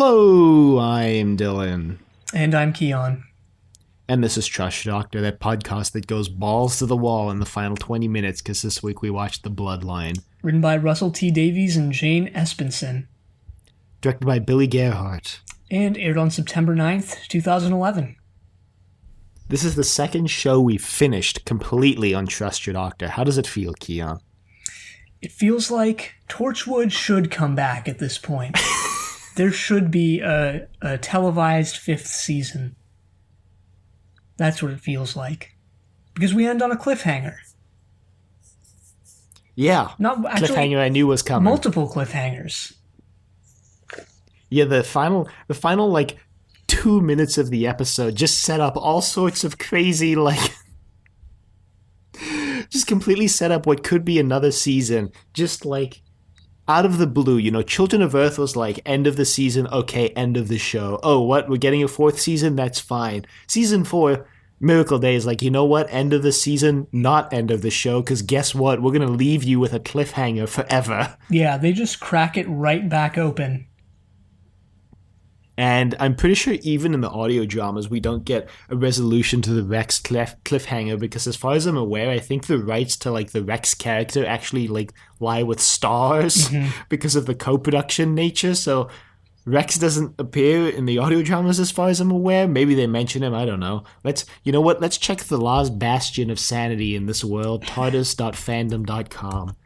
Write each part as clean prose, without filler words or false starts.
Hello, I'm Dylan. And I'm Keon. And this is Trust Doctor, that podcast that goes balls to the wall in the final 20 minutes because this week we watched The Bloodline. Written by Russel T. Davies and Jane Espensen. Directed by Billy Gerhardt. And aired on September 9th, 2011. This is the second show we've finished completely on Trust Your Doctor. How does it feel, Keon? It feels like Torchwood should come back at this point. There should be a televised fifth season. That's what it feels like. Because we end on a cliffhanger. Yeah, cliffhanger I knew was coming. Multiple cliffhangers. Yeah, the final 2 minutes of the episode just set up all sorts of crazy, just completely set up what could be another season, just out of the blue. Children of Earth was end of the season, okay, end of the show. Oh, what, we're getting a fourth season? That's fine. Season 4, Miracle Day is you know what, end of the season, not end of the show, because guess what, we're going to leave you with a cliffhanger forever. Yeah, they just crack it right back open. And I'm pretty sure even in the audio dramas, we don't get a resolution to the Rex cliffhanger because as far as I'm aware, I think the rights to the Rex character actually lie with Stars because of the co-production nature. So Rex doesn't appear in the audio dramas as far as I'm aware. Maybe they mention him. I don't know. Let's check the last bastion of sanity in this world, TARDIS.fandom.com.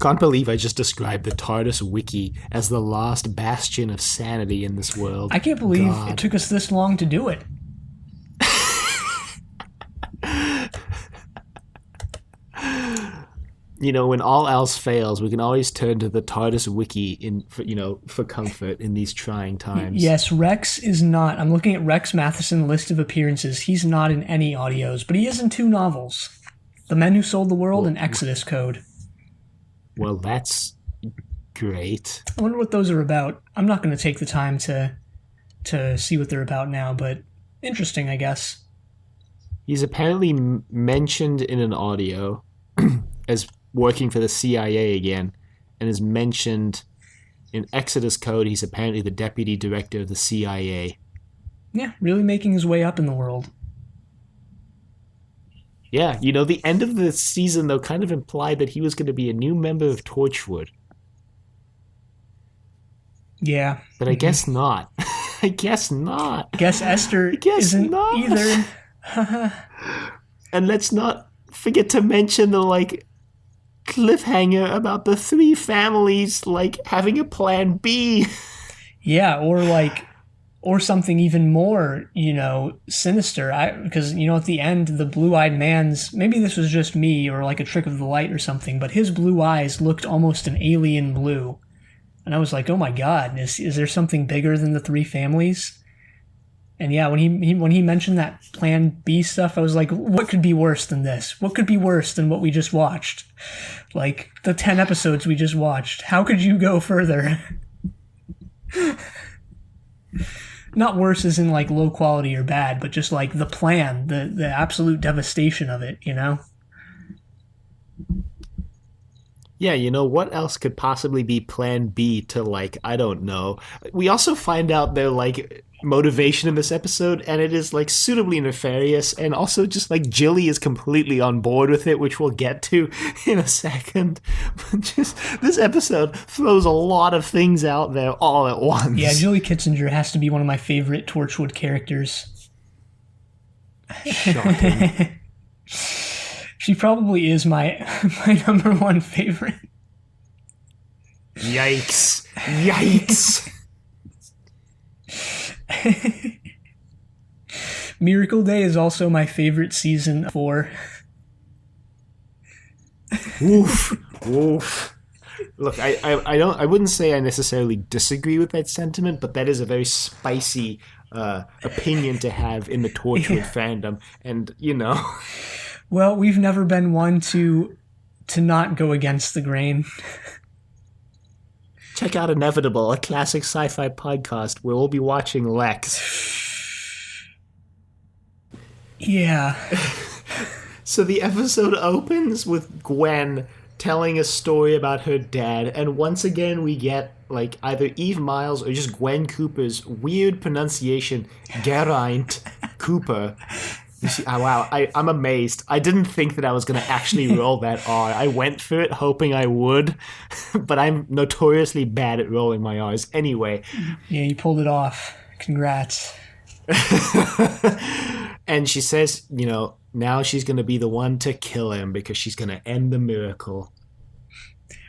Can't believe I just described the TARDIS wiki as the last bastion of sanity in this world. I can't believe it took us this long to do it. When all else fails, we can always turn to the TARDIS wiki for comfort in these trying times. Yes, Rex is not. I'm looking at Rex Matheson list of appearances. He's not in any audios, but he is in 2 novels. The Men Who Sold the World and Exodus Code. Well, that's great. I wonder what those are about. I'm not going to take the time to see what they're about now, but interesting, I guess. He's apparently mentioned in an audio as working for the CIA again, and is mentioned in Exodus Code. He's apparently the deputy director of the CIA. Yeah, really making his way up in the world. Yeah, the end of the season, though, kind of implied that he was going to be a new member of Torchwood. Yeah. But I guess not. I guess not. Guess Esther isn't not. either. And let's not forget to mention the, cliffhanger about the 3 families, having a plan B. Yeah, or something even more, sinister. Because, at the end, the blue-eyed man's, maybe this was just me or a trick of the light or something, but his blue eyes looked almost an alien blue. And I was like, oh my god, is there something bigger than the 3 families? And yeah, when he mentioned that Plan B stuff, I was like, what could be worse than this? What could be worse than what we just watched? The 10 episodes we just watched. How could you go further? Not worse as in low quality or bad, but just the plan, the absolute devastation of it, Yeah, what else could possibly be Plan B to I don't know. We also find out their motivation in this episode, and it is suitably nefarious, and also just Jilly is completely on board with it, which we'll get to in a second. But just this episode throws a lot of things out there all at once. Yeah, Jilly Kitzinger has to be one of my favorite Torchwood characters. Shocking. She probably is my number 1 favorite. Yikes. Yikes. Miracle Day is also my favorite season 4. Woof. Woof. Look, I wouldn't say I necessarily disagree with that sentiment, but that is a very spicy opinion to have in the Torchwood fandom. And, Well, we've never been one to not go against the grain. Check out Inevitable, a classic sci-fi podcast where we'll be watching Lex. Yeah. So the episode opens with Gwen telling a story about her dad, and once again we get like either Eve Miles or just Gwen Cooper's weird pronunciation, Geraint Cooper. You see, wow, I'm amazed. I didn't think that I was going to actually roll that R. I went for it hoping I would, but I'm notoriously bad at rolling my R's anyway. Yeah, you pulled it off. Congrats. And she says, now she's going to be the one to kill him because she's going to end the miracle.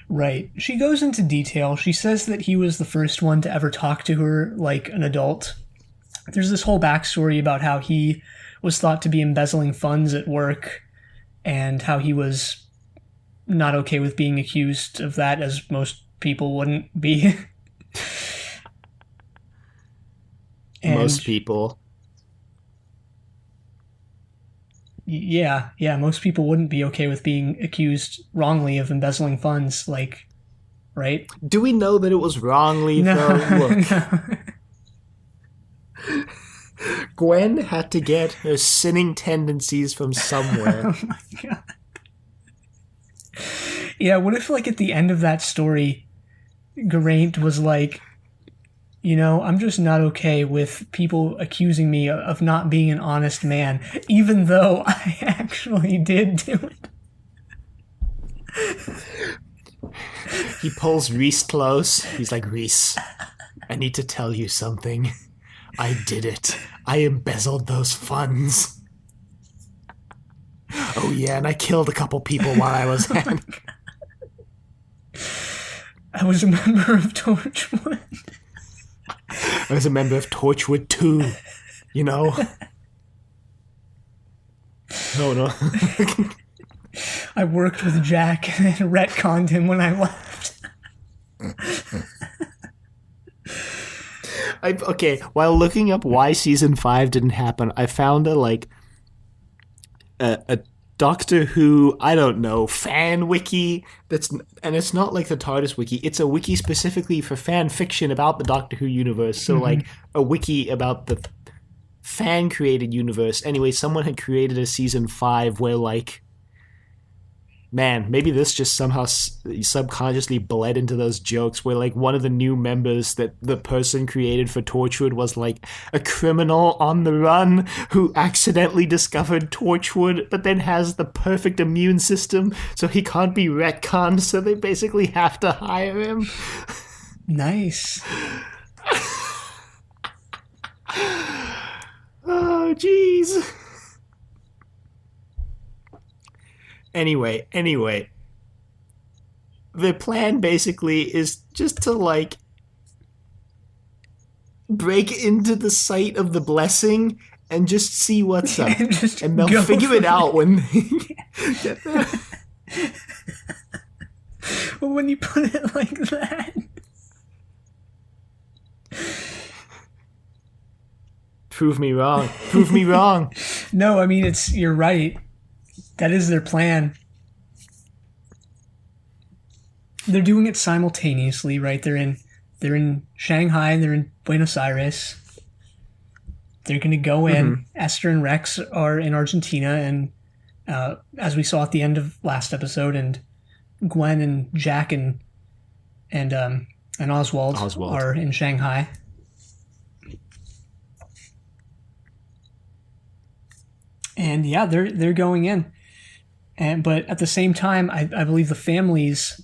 Right. She goes into detail. She says that he was the first one to ever talk to her like an adult. There's this whole backstory about how he was thought to be embezzling funds at work and how he was not okay with being accused of that, as most people wouldn't be. Most people. Yeah, most people wouldn't be okay with being accused wrongly of embezzling funds, like, right? Do we know that it was wrongly, though? Look. No. Gwen had to get her sinning tendencies from somewhere. Oh my god. Yeah, what if, like, at the end of that story, Geraint was like, I'm just not okay with people accusing me of not being an honest man, even though I actually did do it. He pulls Reese close. He's like, Reese, I need to tell you something. I did it. I embezzled those funds. Oh yeah, and I killed a couple people while I was at it. I was a member of Torchwood. I was a member of Torchwood too, Oh no. I worked with Jack and retconned him when I left. Okay, while looking up why season 5 didn't happen, I found a Doctor Who, I don't know, fan wiki and it's not like the TARDIS wiki. It's a wiki specifically for fan fiction about the Doctor Who universe. So like a wiki about the fan created universe. Anyway, someone had created a season 5 where like, man, maybe this just somehow subconsciously bled into those jokes where, like, one of the new members that the person created for Torchwood was, like, a criminal on the run who accidentally discovered Torchwood but then has the perfect immune system, so he can't be retconned, so they basically have to hire him. Nice. Oh, jeez. Anyway, the plan basically is just to, like, break into the site of the blessing and just see what's up. And they'll figure it out when they get there. Well, when you put it like that. Prove me wrong. No, I mean, you're right. That is their plan. They're doing it simultaneously, right? They're in Shanghai, they're in Buenos Aires. They're going to go in. Esther and Rex are in Argentina, and as we saw at the end of last episode, and Gwen and Jack and Oswald are in Shanghai. And yeah, they're going in. But at the same time, I believe the families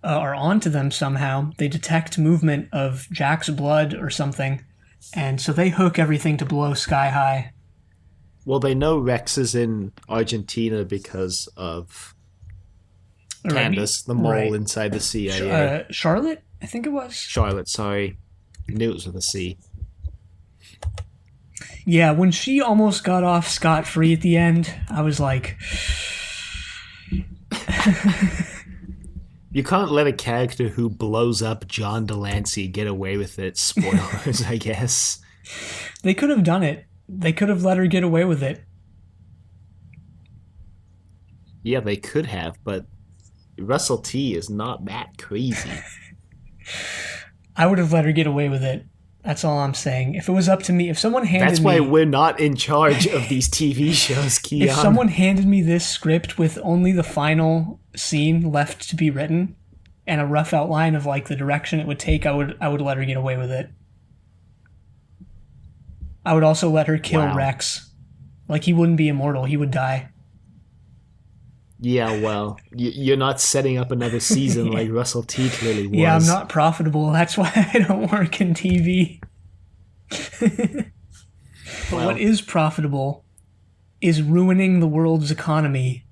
are onto them somehow. They detect movement of Jack's blood or something, and so they hook everything to blow sky high. Well, they know Rex is in Argentina because of Candace, the mole inside the CIA. Charlotte, I think it was. Charlotte, sorry. I knew it was with a C. Yeah, when she almost got off scot-free at the end, I was like... You can't let a character who blows up John Delancey get away with it. Spoilers, I guess. They could have done it. They could have let her get away with it. Yeah, they could have, but Russel T is not that crazy. I would have let her get away with it. That's all I'm saying. If it was up to me, if someone handed me... That's why we're not in charge of these TV shows, Keon. If someone handed me this script with only the final scene left to be written, and a rough outline of like the direction it would take, I would let her get away with it. I would also let her kill Rex. Like, he wouldn't be immortal, he would die. Yeah, well, you're not setting up another season like Russel T clearly was. Yeah, I'm not profitable. That's why I don't work in TV. But what is profitable is ruining the world's economy.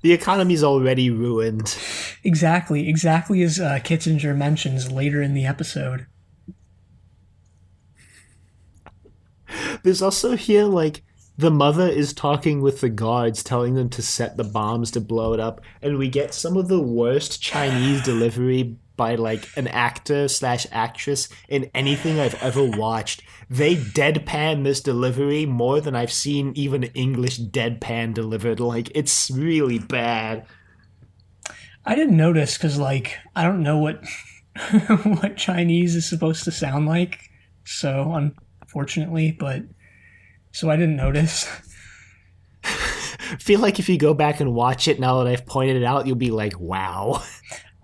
The economy's already ruined. Exactly as Kitzinger mentions later in the episode. There's also here, like, the mother is talking with the guards, telling them to set the bombs to blow it up, and we get some of the worst Chinese delivery by, like, an actor/actress in anything I've ever watched. They deadpan this delivery more than I've seen even English deadpan delivered. Like, it's really bad. I didn't notice because, like, I don't know what what Chinese is supposed to sound like, so unfortunately, but so I didn't notice. I feel like if you go back and watch it now that I've pointed it out, you'll be like, wow.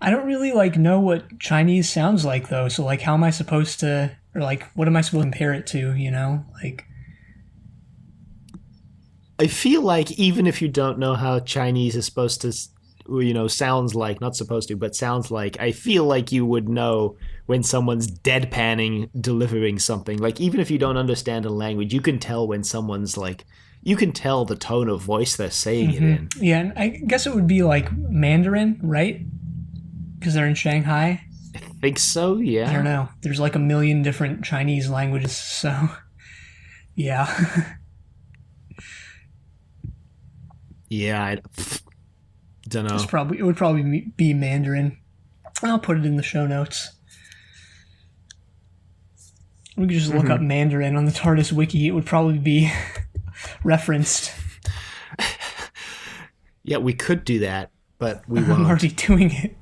I don't really, like, know what Chinese sounds like, though, so, like, how am I supposed to, or, like, what am I supposed to compare it to, you know? Like, I feel like even if you don't know how Chinese is supposed to, you know, sounds like, not supposed to, but sounds like, I feel like you would know when someone's deadpanning delivering something. Like, even if you don't understand a language, you can tell when someone's, like, you can tell the tone of voice they're saying it in. Yeah, and I guess it would be, like, Mandarin, right? Because they're in Shanghai. I think so, yeah. I don't know. There's like a million different Chinese languages, so yeah. Yeah, I don't know. It would probably be Mandarin. I'll put it in the show notes. We could just look up Mandarin on the TARDIS wiki. It would probably be referenced. Yeah, we could do that, but we won't. I'm already doing it.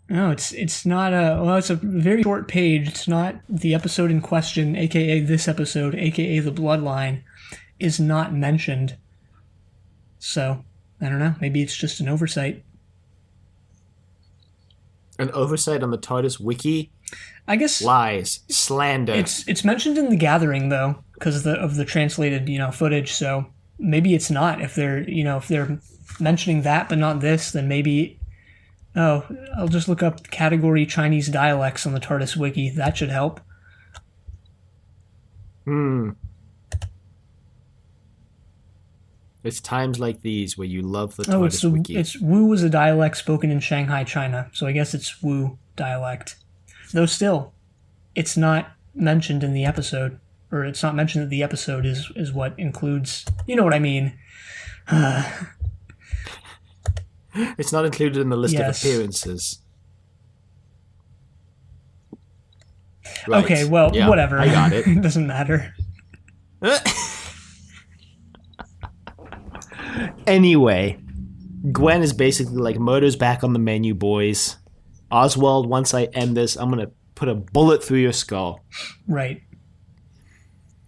No, it's not it's a very short page. It's not the episode in question, aka this episode, aka the Bloodline, is not mentioned. So, I don't know, maybe it's just an oversight. An oversight on the TARDIS wiki? I guess lies, slander. It's mentioned in The Gathering though, because of the translated, footage, so maybe it's not. If they're mentioning that but not this, then maybe I'll just look up category Chinese dialects on the TARDIS wiki. That should help. It's times like these where you love the TARDIS wiki. It's Wu is a dialect spoken in Shanghai, China. So I guess it's Wu dialect. Though still, it's not mentioned in the episode. Or it's not mentioned that the episode is what includes... You know what I mean. It's not included in the list of appearances. Right. Okay, well, whatever. I got it. It doesn't matter. Anyway, Gwen is basically like, murder's back on the menu, boys. Oswald, once I end this, I'm going to put a bullet through your skull. Right.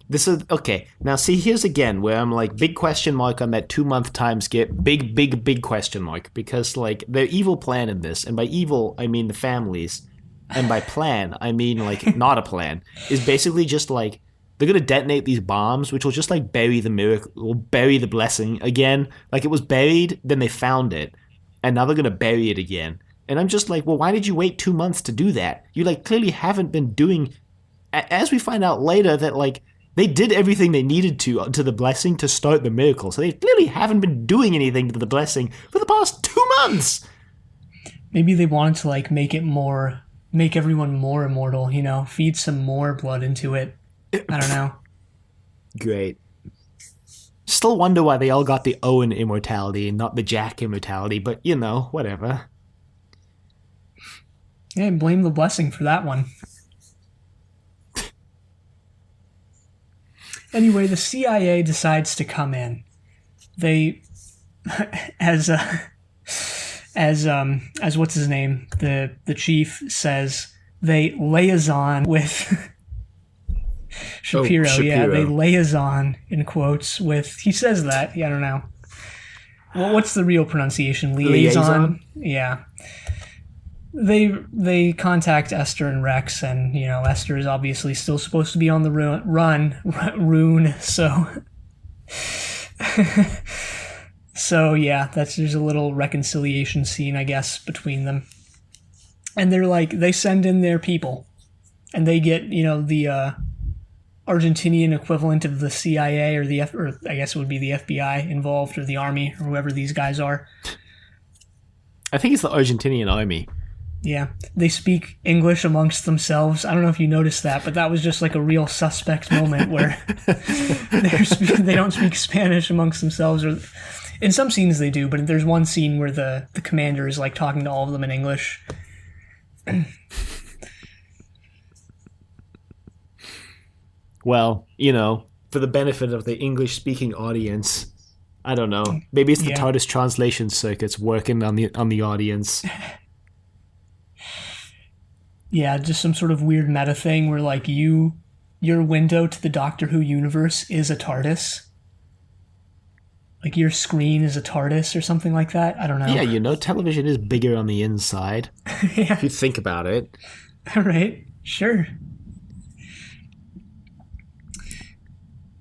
This is okay. Now, see, here's again where I'm like, big question mark on that 2-month time skip. Big question mark. Because, like, their evil plan in this, and by evil, I mean the families, and by plan, I mean, like, not a plan, is basically just like, they're going to detonate these bombs, which will just, like, bury the miracle, will bury the blessing again. Like, it was buried, then they found it, and now they're going to bury it again. And I'm just like, well, why did you wait 2 months to do that? You, like, clearly haven't been doing, as we find out later, that, like, they did everything they needed to the blessing to start the miracle. So they clearly haven't been doing anything to the blessing for the past 2 months. Maybe they wanted to, like, make everyone more immortal, feed some more blood into it. I don't know. Great. Still wonder why they all got the Owen immortality and not the Jack immortality, but, whatever. Yeah, blame the blessing for that one. Anyway, the CIA decides to come in. They, as what's his name, the chief says, they liaison with Shapiro. Shapiro. Yeah, they liaison in quotes with. He says that. Yeah, I don't know. Well, what's the real pronunciation? Liaison? Yeah. They contact Esther and Rex, and Esther is obviously still supposed to be on the rune. So, so yeah, there's a little reconciliation scene, I guess, between them, and they send in their people, and they get the Argentinian equivalent of the CIA or I guess it would be the FBI involved, or the army, or whoever these guys are. I think it's the Argentinian army. Yeah, they speak English amongst themselves. I don't know if you noticed that, but that was just like a real suspect moment where they don't speak Spanish amongst themselves. Or in some scenes they do, but there's one scene where the commander is like talking to all of them in English. Well, for the benefit of the English-speaking audience, I don't know. Maybe it's the TARDIS translation circuits working on the audience. Yeah, just some sort of weird meta thing where like your window to the Doctor Who universe is a TARDIS. Like your screen is a TARDIS or something like that. I don't know. Yeah, television is bigger on the inside. Yeah. If you think about it. All right, sure.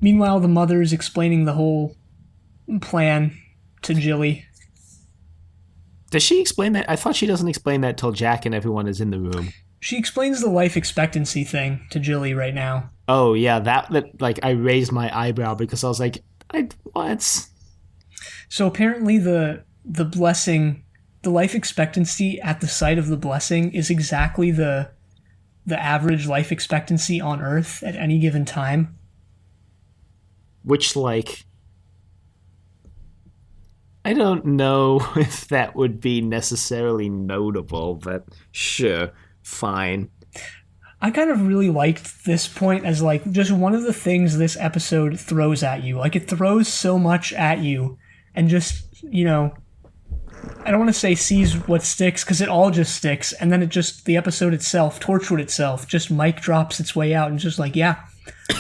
Meanwhile, the mother is explaining the whole plan to Jilly. Does she explain that? I thought she doesn't explain that till Jack and everyone is in the room. She explains the life expectancy thing to Jilly right now. Oh, yeah, that like, I raised my eyebrow because I was like, what? So apparently the blessing, the life expectancy at the site of the blessing is exactly the average life expectancy on Earth at any given time. Which, like, I don't know if that would be necessarily notable, but sure, fine. I kind of really liked this point as, like, just one of the things this episode throws at you. Like, it throws so much at you, and just, I don't want to say sees what sticks, because it all just sticks, and then the episode itself, Torchwood itself, just mic drops its way out, and just like, yeah,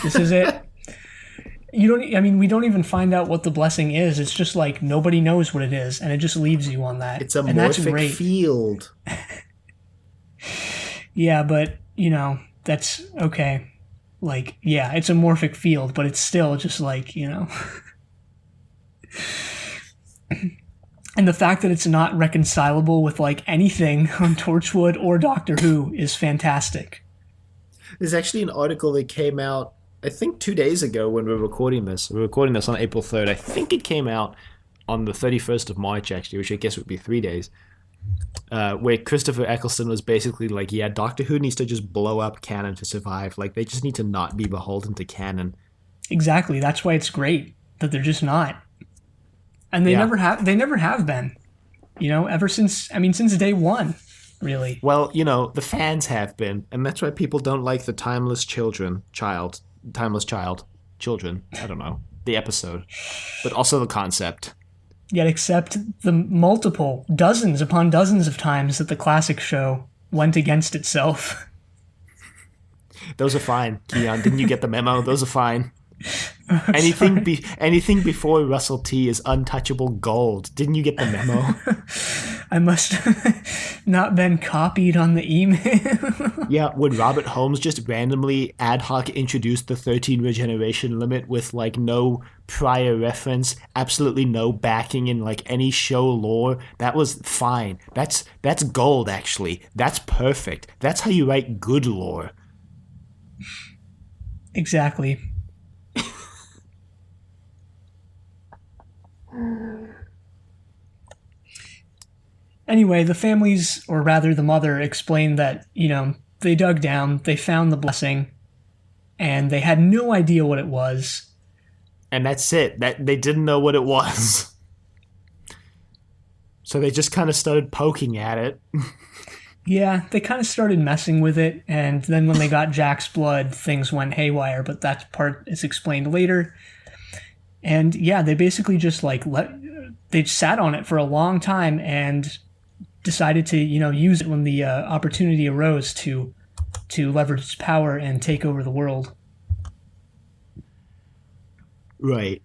this is it. We don't even find out what the blessing is. It's just like nobody knows what it is, and it just leaves you on that. It's a morphic field. Yeah, but, that's okay. Like, yeah, it's a morphic field, but it's still just like, And the fact that it's not reconcilable with, like, anything on Torchwood or Doctor Who is fantastic. There's actually an article that came out, I think 2 days ago when we're recording this. We're recording this on April 3rd. I think it came out on the 31st of March, actually, which I guess would be 3 days, where Christopher Eccleston was basically like, yeah, Doctor Who needs to just blow up canon to survive. Like, they just need to not be beholden to canon. Exactly. That's why it's great that they're just not. And they never have been. Ever since day one, really. Well, the fans have been, and that's why people don't like the Timeless Children. Children, I don't know, the episode, but also the concept. Yet accept the multiple, dozens upon dozens of times that the classic show went against itself. Those are fine, Keon. Didn't you get the memo? Those are fine. Anything before Russel T is untouchable gold. Didn't you get the memo? I must have not been copied on the email. Yeah, when Robert Holmes just randomly ad hoc introduced the 13 regeneration limit with like no prior reference, absolutely no backing in like any show lore, that was fine. That's gold, actually. That's perfect. That's how you write good lore. Exactly. Anyway, the families, or rather the mother, explained that, they dug down, they found the blessing, and they had no idea what it was. And that's it. That they didn't know what it was. So they just kind of started poking at it. Yeah, they kind of started messing with it, and then when they got Jack's blood, things went haywire, but that part is explained later. And yeah, they basically just they sat on it for a long time and decided to, use it when the opportunity arose to leverage its power and take over the world. Right.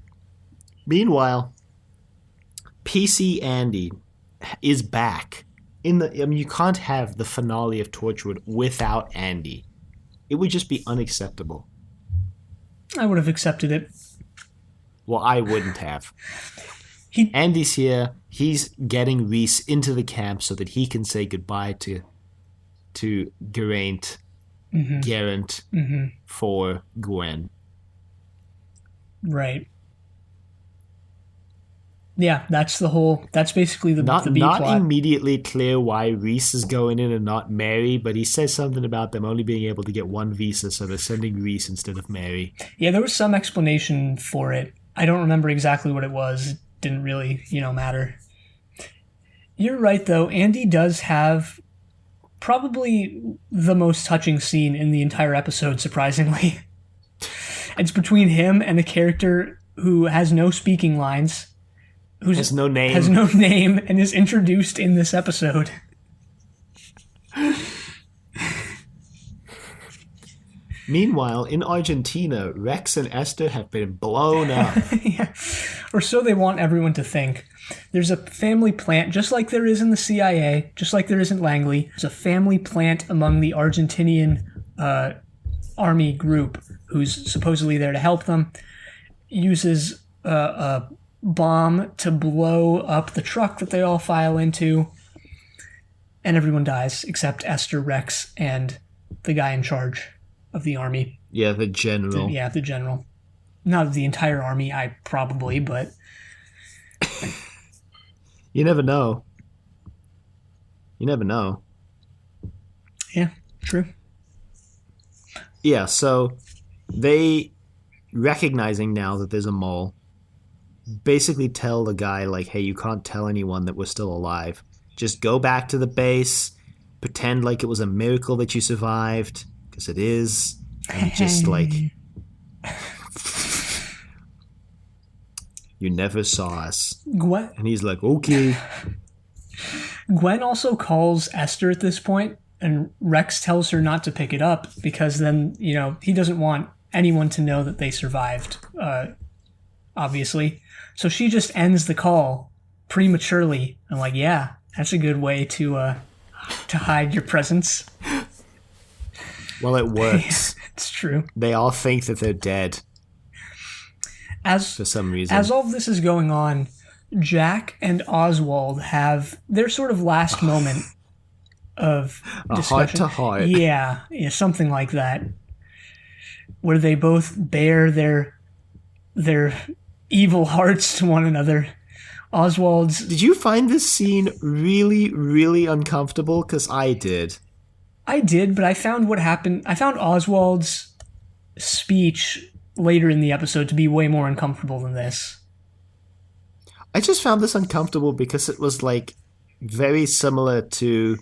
Meanwhile, PC Andy is back. You can't have the finale of Torchwood without Andy. It would just be unacceptable. I would have accepted it. Well, I wouldn't have. Andy's here. He's getting Rhys into the camp so that he can say goodbye to Geraint, Geraint for Gwen. Right. Yeah, that's basically the B plot. Not immediately clear why Rhys is going in and not Mary, but he says something about them only being able to get one visa, so they're sending Rhys instead of Mary. Yeah, there was some explanation for it. I don't remember exactly what it was. It didn't really, matter. You're right, though. Andy does have probably the most touching scene in the entire episode, surprisingly. It's between him and a character who has no speaking lines, who has no name, and is introduced in this episode. Meanwhile, in Argentina, Rex and Esther have been blown up. Yeah. Or so they want everyone to think. There's a family plant, just like there is in the CIA, just like there is in Langley. There's a family plant among the Argentinian army group who's supposedly there to help them. Uses a bomb to blow up the truck that they all file into. And everyone dies, except Esther, Rex, and the guy in charge of the army. Yeah, the general. The general. Not the entire army, but... You never know. Yeah, true. Yeah, so they, recognizing now that there's a mole, basically tell the guy, like, hey, you can't tell anyone that we're still alive. Just go back to the base, pretend like it was a miracle that you survived, because it is, and just, like... You never saw us. Gwen. And he's like, okay. Gwen also calls Esther at this point, and Rex tells her not to pick it up because then, he doesn't want anyone to know that they survived, obviously. So she just ends the call prematurely. I'm like, yeah, that's a good way to hide your presence. Well, it works. It's true. They all think that they're dead. For some reason. As all of this is going on, Jack and Oswald have their sort of last moment of discussion. Heart-to-heart. Yeah, something like that. Where they both bare their evil hearts to one another. Oswald's... Did you find this scene really, really uncomfortable? Because I did. I did, but I found what happened... I found Oswald's speech later in the episode to be way more uncomfortable than this. I just found this uncomfortable because it was, like, very similar to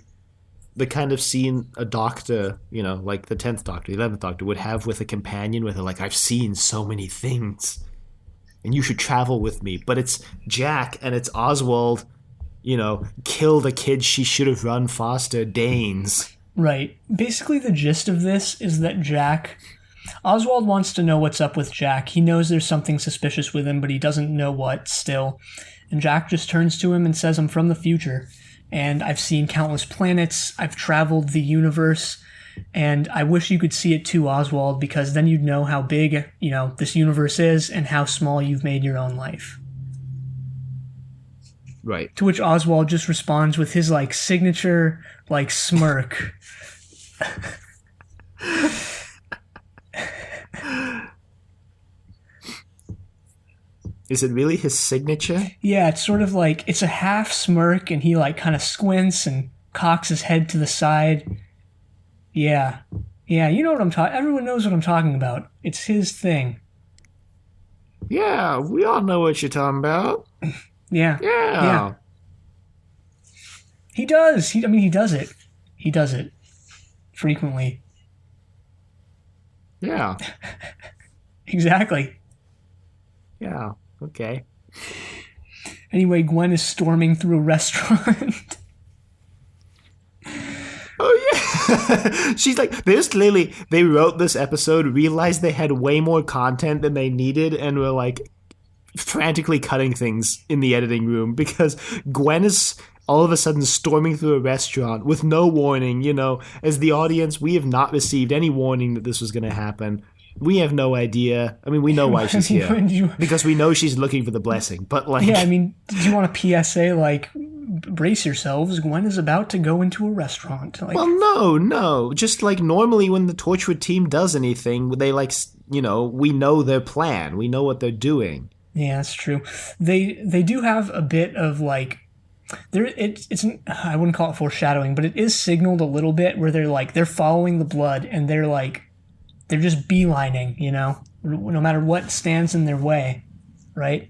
the kind of scene a doctor, like the 10th Doctor, 11th Doctor, would have with a companion where they're like, I've seen so many things, and you should travel with me. But it's Jack and it's Oswald, kill the kid she should have run faster, Danes. Right. Basically, the gist of this is that Oswald wants to know what's up with Jack. He knows there's something suspicious with him, but he doesn't know what still. And Jack just turns to him and says, I'm from the future, and I've seen countless planets, I've traveled the universe, and I wish you could see it too, Oswald, because then you'd know how big, this universe is and how small you've made your own life. Right. To which Oswald just responds with his, signature, smirk. Is it really his signature? Yeah, it's sort of it's a half smirk, and he kind of squints and cocks his head to the side. Yeah, you know what I'm talking. Everyone knows what I'm talking about. It's his thing. Yeah, we all know what you're talking about. Yeah. He does. He does it. He does it frequently. Yeah. Exactly. Yeah. Okay. Anyway, Gwen is storming through a restaurant. Oh, yeah. She's like, there's clearly, they wrote this episode, realized they had way more content than they needed, and were like, frantically cutting things in the editing room because Gwen is all of a sudden storming through a restaurant with no warning. As the audience, we have not received any warning that this was going to happen. We have no idea. I mean, we know why she's here because we know she's looking for the blessing. But yeah, I mean, did you want a PSA like, brace yourselves, Gwen is about to go into a restaurant? Like, well, no. Just like normally when the Torchwood team does anything, they we know their plan. We know what they're doing. Yeah, that's true. They do have a bit of like, it's I wouldn't call it foreshadowing, but it is signaled a little bit where they're following the blood and they're just beelining, no matter what stands in their way, right?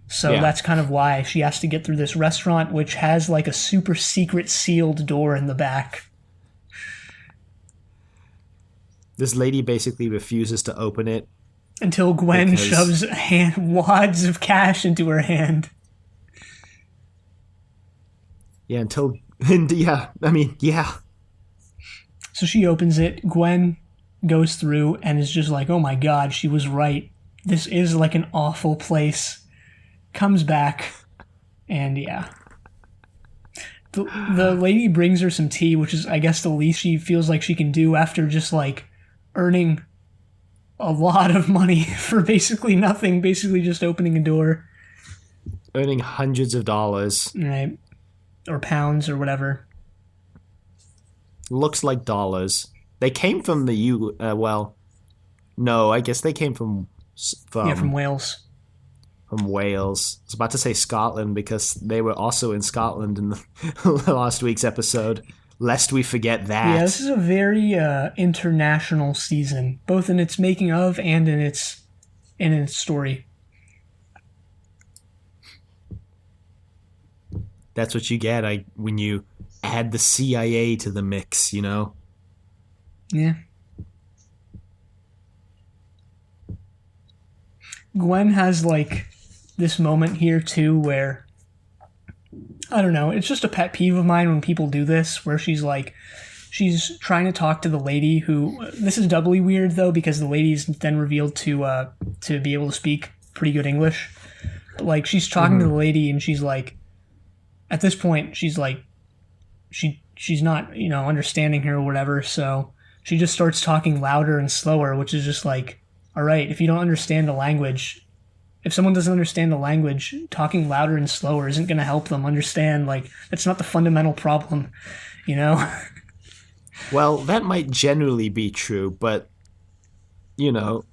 So That's kind of why she has to get through this restaurant, which has like a super secret sealed door in the back. This lady basically refuses to open it. Until Gwen shoves wads of cash into her hand. Yeah, So she opens it. Gwen goes through and is just like, oh my god, she was right. This is like an awful place. Comes back, and the lady brings her some tea, which is, I guess, the least she feels like she can do after just like earning a lot of money for basically nothing, basically just opening a door. Earning hundreds of dollars. Right. Or pounds or whatever. Looks like dollars. They came from the no, I guess they came from Wales. From Wales. I was about to say Scotland because they were also in Scotland in the last week's episode. Lest we forget that. Yeah, this is a very international season, both in its making of and in its story. That's what you get when you add the CIA to the mix, Yeah. Gwen has like this moment here too where, I don't know, it's just a pet peeve of mine when people do this, where she's trying to talk to the lady who, this is doubly weird though because the lady's then revealed to be able to speak pretty good English. But like she's talking to the lady and she's like, at this point she's like, she's not, understanding her or whatever, so she just starts talking louder and slower, which is just like, all right, if you don't understand the language, if someone doesn't understand the language, talking louder and slower isn't going to help them understand. Like, that's not the fundamental problem, Well, that might generally be true, but, you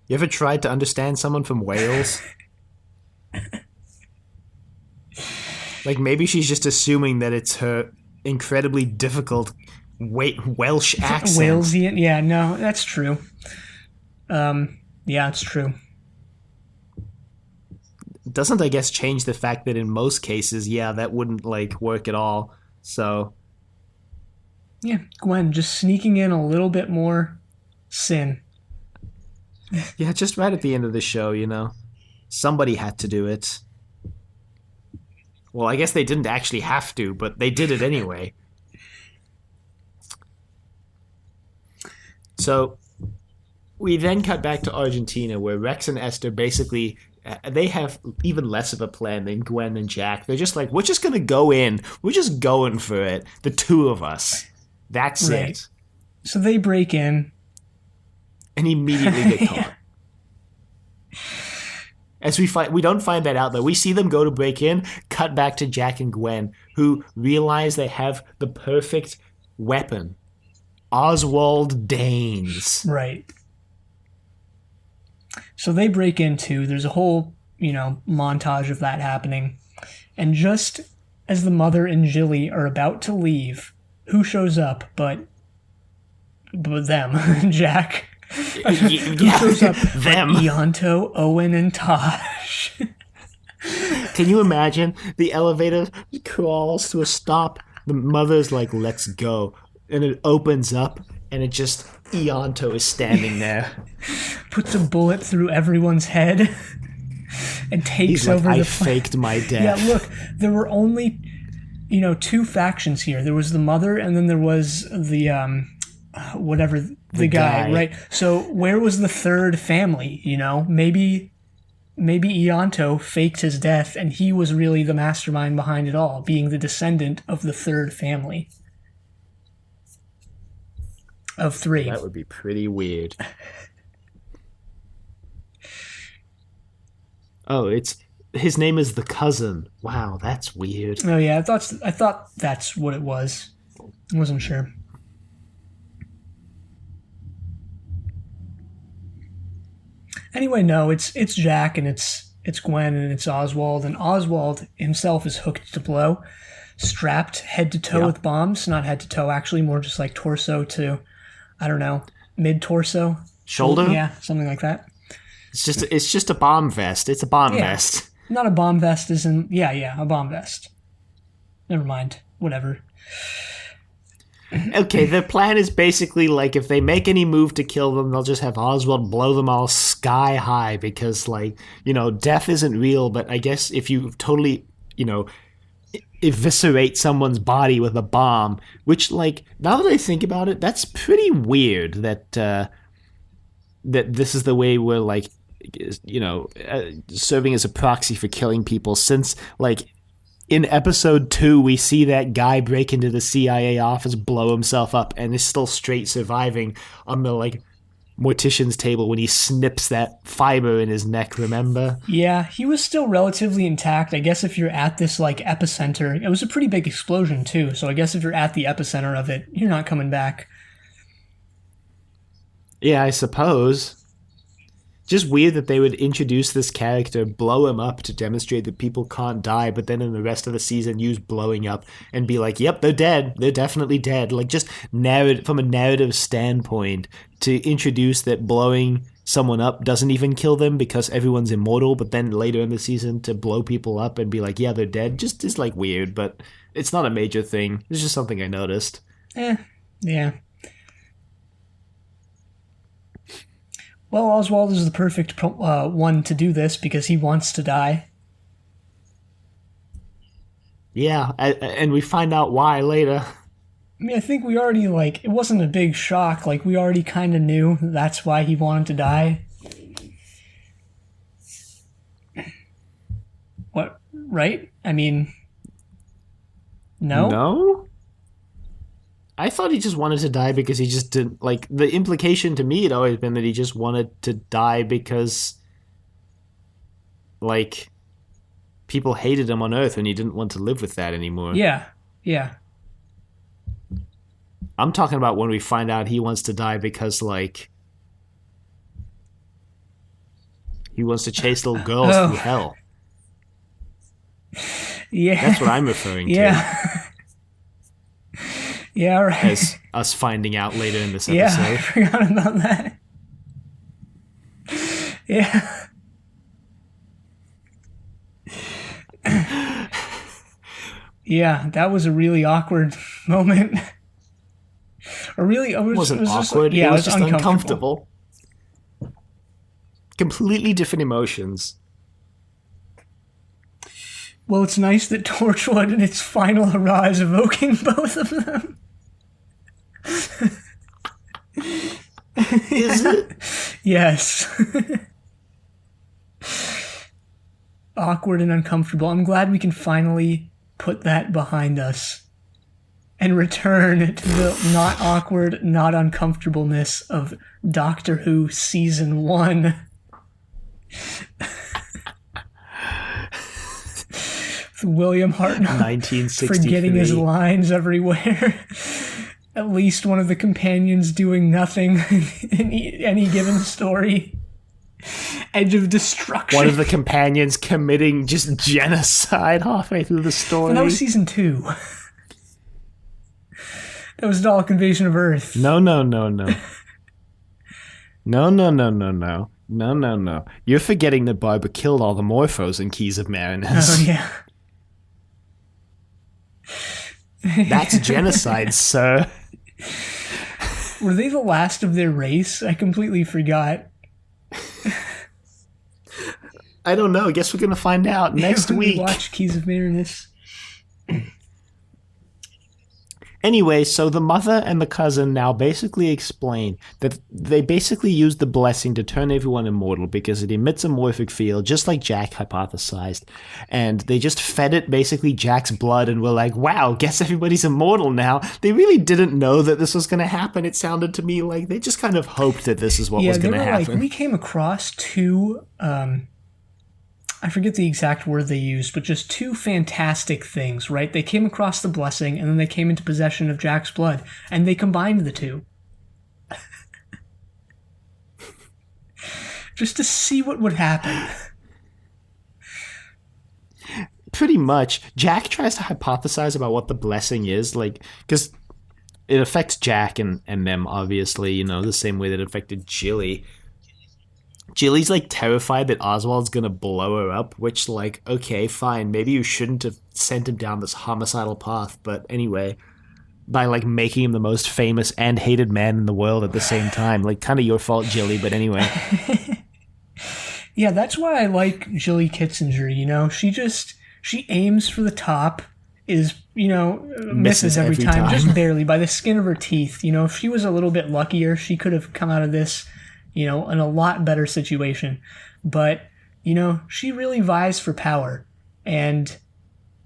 ever tried to understand someone from Wales? Like, maybe she's just assuming that it's her incredibly difficult Welsh accent. Walesian? Yeah, no, that's true. Yeah, it's true. Doesn't, I guess, change the fact that in most cases, that wouldn't, work at all. So... yeah, Gwen, just sneaking in a little bit more sin. Yeah, just right at the end of the show, Somebody had to do it. Well, I guess they didn't actually have to, but they did it anyway. So, we then cut back to Argentina, where Rex and Esther basically... they have even less of a plan than Gwen and Jack. They're just like, we're just going to go in. We're just going for it. The two of us. That's right. It. So they break in. And immediately get caught. As we don't find that out, though. We see them go to break in, cut back to Jack and Gwen, who realize they have the perfect weapon. Oswald Danes. Right. So they break in too. There's a whole, montage of that happening. And just as the mother and Jilly are about to leave, who shows up but them, Jack? Who shows up? Them. But Ianto, Owen, and Tosh. Can you imagine? The elevator crawls to a stop. The mother's like, let's go. And it opens up, and it just... Ianto is standing there. Puts a bullet through everyone's head and takes over the... I faked my death. Yeah, look, there were only, two factions here. There was the mother, and then there was the whatever the guy, right? So where was the third family? Maybe Ianto faked his death, and he was really the mastermind behind it all, being the descendant of the third family of three. That would be pretty weird. Oh, his name is the cousin. Wow, that's weird. Oh yeah, I thought that's what it was. I wasn't sure. Anyway, no, it's Jack and it's Gwen and it's Oswald, and Oswald himself is hooked to Blow, strapped head to toe with bombs. Not head to toe, actually, more just like torso to, I don't know, mid torso, shoulder. Yeah, something like that. It's just a bomb vest. It's a bomb vest. Not a bomb vest, isn't? Yeah, a bomb vest. Never mind. Whatever. Okay, their plan is basically like if they make any move to kill them, they'll just have Oswald blow them all sky high because, like, death isn't real, but I guess if you totally, eviscerate someone's body with a bomb, which, like, now that I think about it, that's pretty weird that that this is the way we're, like, serving as a proxy for killing people since, like, in episode 2, we see that guy break into the CIA office, blow himself up, and is still straight surviving on the, like, mortician's table when he snips that fiber in his neck, remember? Yeah, he was still relatively intact. I guess if you're at this, like, epicenter, it was a pretty big explosion, too, so I guess if you're at the epicenter of it, you're not coming back. Yeah, I suppose. Just weird that they would introduce this character, blow him up to demonstrate that people can't die, but then in the rest of the season use blowing up and be like, yep, they're dead. They're definitely dead. Like, just from a narrative standpoint, to introduce that blowing someone up doesn't even kill them because everyone's immortal, but then later in the season to blow people up and be like, yeah, they're dead, just is, like, weird, but it's not a major thing. It's just something I noticed. Yeah. Well, Oswald is the perfect one to do this because he wants to die. Yeah, and we find out why later. I mean, I think we already, it wasn't a big shock. Like, we already kind of knew that's why he wanted to die. What, right? I mean, no? No? I thought he just wanted to die because he just didn't, like, the implication to me had always been that he just wanted to die because, like, people hated him on Earth and he didn't want to live with that anymore. Yeah. I'm talking about when we find out he wants to die because, like, he wants to chase little girls through hell. Yeah. That's what I'm referring to. Yeah. Yeah, right. As us finding out later in this episode. Yeah, I forgot about that. Yeah. Yeah, that was a really awkward moment. Or really, it wasn't awkward. It was just uncomfortable. Completely different emotions. Well, it's nice that Torchwood in its final hurrah is evoking both of them. Is it? Yes. Awkward and uncomfortable. I'm glad we can finally put that behind us and return to the not awkward, not uncomfortableness of Doctor Who Season 1. William Hartnell forgetting his lines everywhere. At least one of the companions doing nothing in any given story. Edge of destruction. One of the companions committing just genocide halfway through the story. That was Season 2. That was Dalek Invasion of Earth. No. No. You're forgetting that Barbara killed all the Morphos in Keys of Marinus. Oh, yeah. That's genocide, sir. Were they the last of their race? I completely forgot. I don't know. I guess we're going to find out next week. Watch Keys of Marinus. Anyway, so the mother and the cousin now basically explain that they basically use the blessing to turn everyone immortal because it emits a morphic field, just like Jack hypothesized. And they just fed it basically Jack's blood and were like, wow, guess everybody's immortal now. They really didn't know that this was going to happen. It sounded to me like they just kind of hoped that this is what was going to happen. Like, we came across two... I forget the exact word they used, but just two fantastic things, right? They came across the blessing, and then they came into possession of Jack's blood, and they combined the two. Just to see what would happen. Pretty much. Jack tries to hypothesize about what the blessing is, like, because it affects Jack and them, obviously, you know, the same way that it affected Jilly. Jilly's, like, terrified that Oswald's gonna blow her up, which, like, okay, fine, maybe you shouldn't have sent him down this homicidal path, but anyway, by, like, making him the most famous and hated man in the world at the same time. Like, kind of your fault, Jilly, but anyway. Yeah, that's why I like Jilly Kitzinger, you know? She aims for the top, is, you know, misses every time, just barely, by the skin of her teeth. You know, if she was a little bit luckier, she could have come out of this, you know, in a lot better situation. But, you know, she really vies for power. And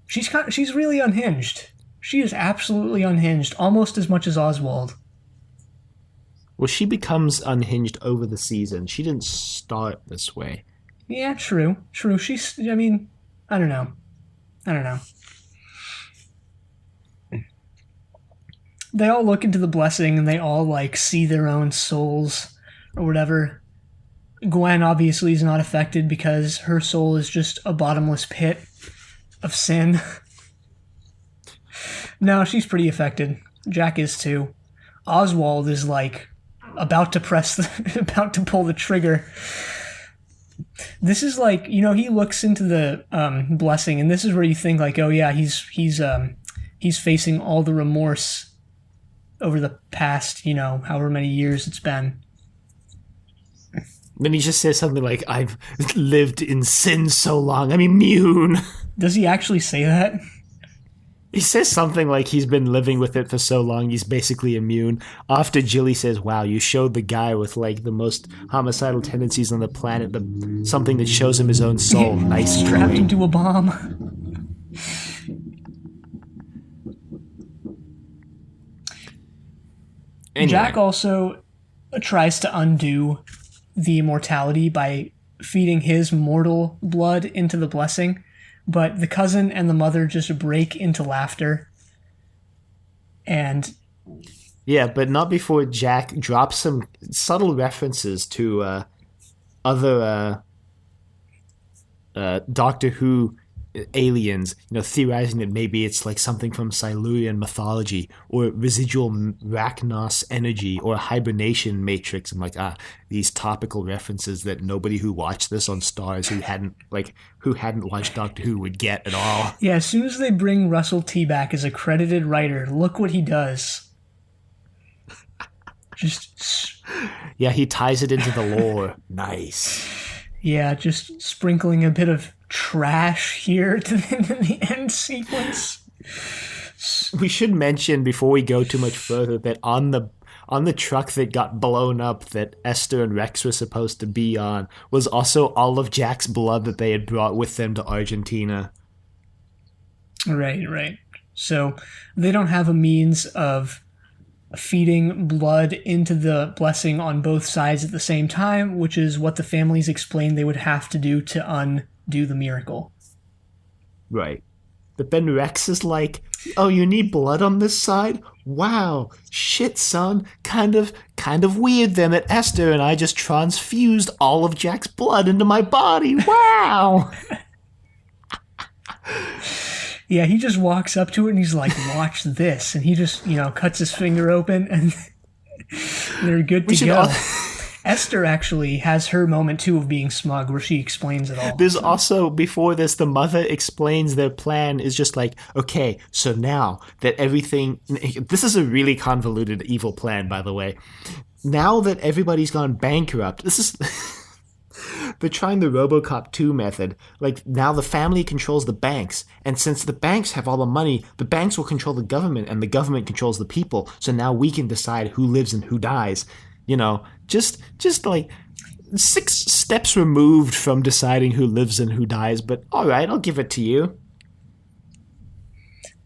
she's really unhinged. She is absolutely unhinged, almost as much as Oswald. Well, she becomes unhinged over the season. She didn't start this way. Yeah, true. She's, I mean, I don't know. They all look into the blessing and they all, like, see their own souls or whatever. Gwen obviously is not affected because her soul is just a bottomless pit of sin. No, she's pretty affected. Jack is too. Oswald is, like, about to pull the trigger. This is like, you know, he looks into the blessing, and this is where you think, like, oh yeah, he's facing all the remorse over the past, you know, however many years it's been. Then he just says something like, I've lived in sin so long, I'm immune. Does he actually say that? He says something like he's been living with it for so long, he's basically immune. After Jilly says, wow, you showed the guy with, like, the most homicidal tendencies on the planet something that shows him his own soul. Nice strapped going. into a bomb. Anyway. Jack also tries to undo the immortality by feeding his mortal blood into the blessing, but the cousin and the mother just break into laughter. And yeah, but not before Jack drops some subtle references to other Doctor Who aliens, you know, theorizing that maybe it's like something from Silurian mythology or residual Rachnos energy or a hibernation matrix. I'm like, these topical references that nobody who watched this on Stars who hadn't watched Doctor Who would get at all. Yeah, as soon as they bring Russel T back as a credited writer, look what he does. Yeah, he ties it into the lore. Nice. Yeah, just sprinkling a bit of trash here to the end sequence. We should mention before we go too much further that on the truck that got blown up that Esther and Rex were supposed to be on was also all of Jack's blood that they had brought with them to Argentina. Right. So they don't have a means of feeding blood into the blessing on both sides at the same time, which is what the families explained they would have to do to undo the miracle. Right. But then Rex is like, oh, you need blood on this side? Wow. Shit, son. Kind of weird then that Esther and I just transfused all of Jack's blood into my body. Wow. Yeah, he just walks up to it and he's like, watch this. And he just, you know, cuts his finger open and they're good to go. Esther actually has her moment, too, of being smug where she explains it all. There's also, before this, the mother explains their plan is just like, okay, so now that everything... This is a really convoluted evil plan, by the way. Now that everybody's gone bankrupt, this is... they're trying the RoboCop 2 method. Like, now the family controls the banks, and since the banks have all the money, the banks will control the government, and the government controls the people. So now we can decide who lives and who dies. You know, just like 6 steps removed from deciding who lives and who dies. But all right, I'll give it to you.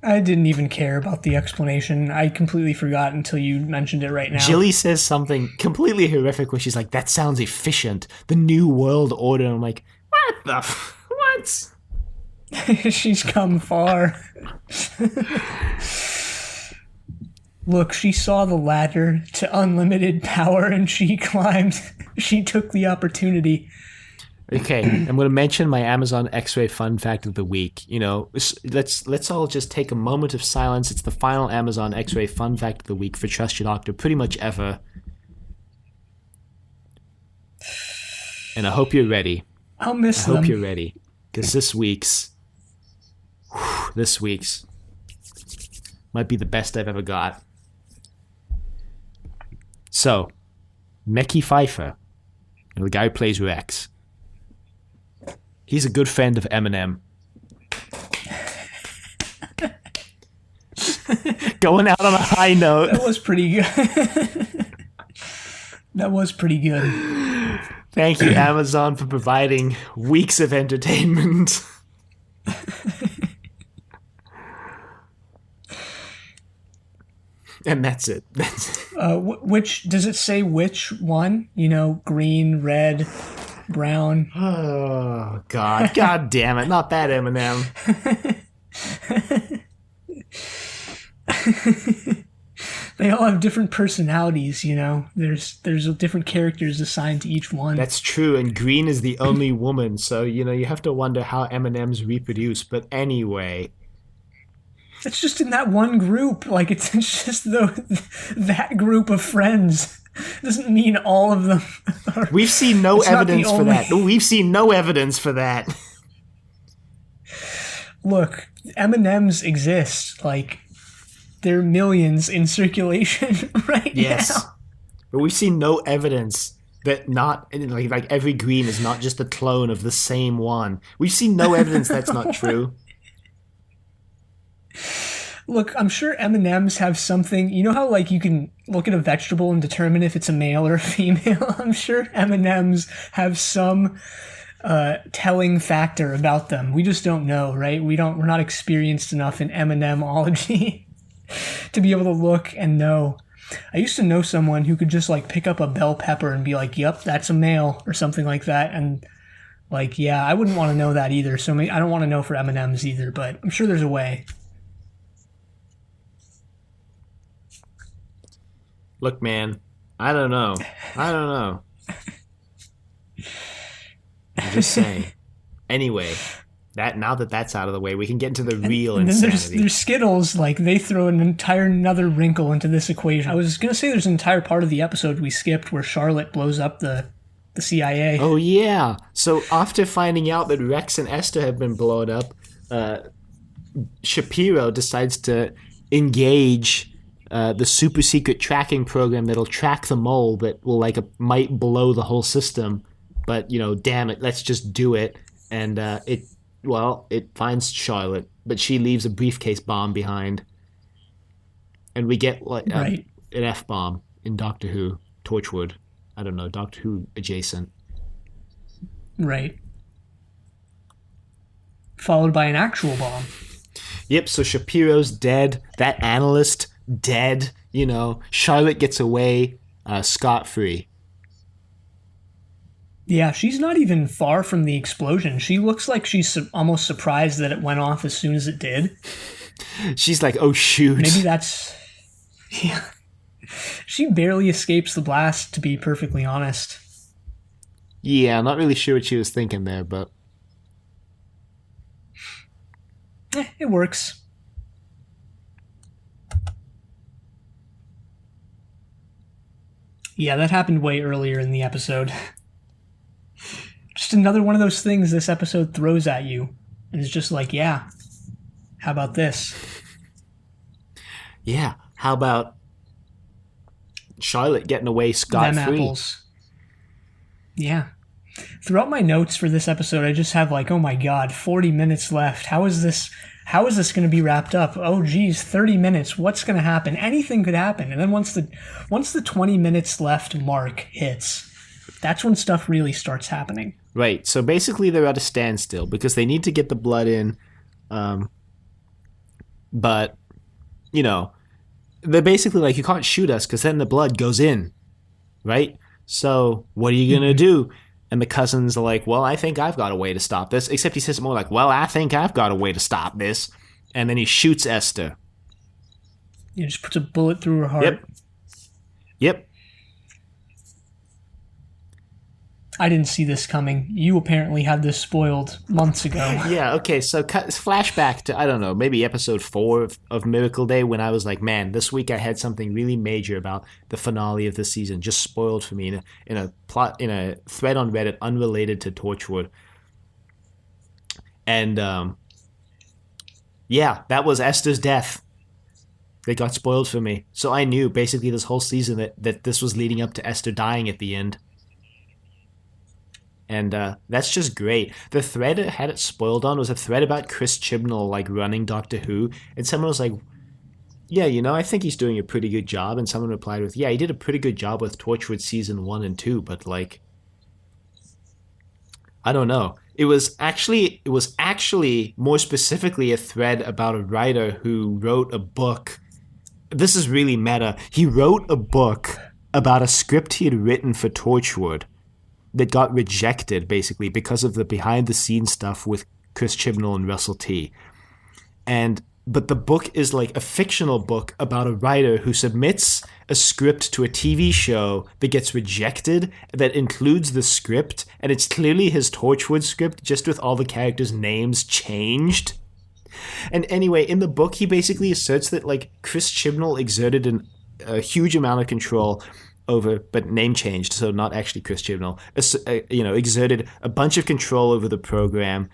I didn't even care about the explanation. I completely forgot until you mentioned it right now. Jilly says something completely horrific where she's like, that sounds efficient. The New World Order. And I'm like, what? She's come far. Look, she saw the ladder to unlimited power and she climbed. She took the opportunity. Okay, I'm going to mention my Amazon X-ray fun fact of the week. You know, let's all just take a moment of silence. It's the final Amazon X-ray fun fact of the week for Trust Your Doctor pretty much ever. And I hope you're ready. I'll miss them. I hope you're ready. Because this week's might be the best I've ever got. So, Mekhi Phifer, the guy who plays Rex, he's a good friend of M&M. Going out on a high note. That was pretty good. That was pretty good. Thank you, Amazon, for providing weeks of entertainment. And that's it. Which does it say which one? You know, green, red, brown. Oh God damn it! Not that M&M. They all have different personalities. You know, there's different characters assigned to each one. That's true, and green is the only woman, so you know you have to wonder how M&Ms reproduce. But anyway. It's just in that one group. Like, it's just that group of friends. Doesn't mean all of them are, We've seen no evidence for that. We've seen no evidence for that. Look, M&Ms exist. Like, there are millions in circulation right now. But we've seen no evidence that not like every green is not just a clone of the same one. We've seen no evidence that's not true. Look, I'm sure M&Ms have something. You know how, like, you can look at a vegetable and determine if it's a male or a female? I'm sure M&Ms have some telling factor about them. We just don't know, right? We're not experienced enough in M&Mology to be able to look and know. I used to know someone who could just, like, pick up a bell pepper and be like, yep, that's a male, or something like that. And, like, yeah, I wouldn't want to know that either. So I don't want to know for M&Ms either, but I'm sure there's a way. Look, man, I don't know. I'm just saying. Anyway, now that that's out of the way, we can get into the real insanity. Then there's Skittles. Like, they throw another wrinkle into this equation. I was going to say there's an entire part of the episode we skipped where Charlotte blows up the CIA. Oh, yeah. So after finding out that Rex and Esther have been blown up, Shapiro decides to engage the super secret tracking program that'll track the mole that will might blow the whole system. But, you know, damn it, let's just do it. And it finds Charlotte, but she leaves a briefcase bomb behind. And we get an F-bomb in Doctor Who, Torchwood. I don't know, Doctor Who adjacent. Right. Followed by an actual bomb. Yep, so Shapiro's dead. That analyst dead. You know, Charlotte gets away scot-free. Yeah, she's not even far from the explosion. She looks like she's almost surprised that it went off as soon as it did. She's like, oh, shoot. Maybe that's... Yeah. She barely escapes the blast, to be perfectly honest. Yeah, I'm not really sure what she was thinking there, but... It works. Yeah, that happened way earlier in the episode. Just another one of those things this episode throws at you. And it's just like, yeah, how about this? Yeah, how about Charlotte getting away scot-free? Them apples. Yeah. Throughout my notes for this episode, I just have like, oh my god, 40 minutes left. How is this going to be wrapped up? Oh geez, 30 minutes. What's going to happen? Anything could happen. And then once the 20 minutes left mark hits, that's when stuff really starts happening. Right. So basically they're at a standstill because they need to get the blood in. But, you know, they're basically like, you can't shoot us because then the blood goes in. Right? So what are you going to do? And the cousins are like, well, I think I've got a way to stop this. Except he says more like, well, I think I've got a way to stop this. And then he shoots Esther. He just puts a bullet through her heart. Yep. I didn't see this coming. You apparently had this spoiled months ago. Yeah, okay, so flashback to, I don't know, maybe episode 4 of Miracle Day when I was like, man, this week I had something really major about the finale of the season just spoiled for me in a thread on Reddit unrelated to Torchwood. And, yeah, that was Esther's death. They got spoiled for me. So I knew basically this whole season that this was leading up to Esther dying at the end. And that's just great. The thread it had it spoiled on was a thread about Chris Chibnall like running Doctor Who, and someone was like, yeah, you know, I think he's doing a pretty good job. And someone replied with, yeah, he did a pretty good job with Torchwood season 1 and 2, but like, I don't know. It was actually more specifically a thread about a writer who wrote a book. This is really meta. He wrote a book about a script he had written for Torchwood that got rejected basically because of the behind the scenes stuff with Chris Chibnall and Russel T. But the book is like a fictional book about a writer who submits a script to a TV show that gets rejected that includes the script, and it's clearly his Torchwood script just with all the characters' names changed. And anyway, in the book he basically asserts that like Chris Chibnall exerted a huge amount of control over, but name changed, so not actually Chris Chibnall, exerted a bunch of control over the program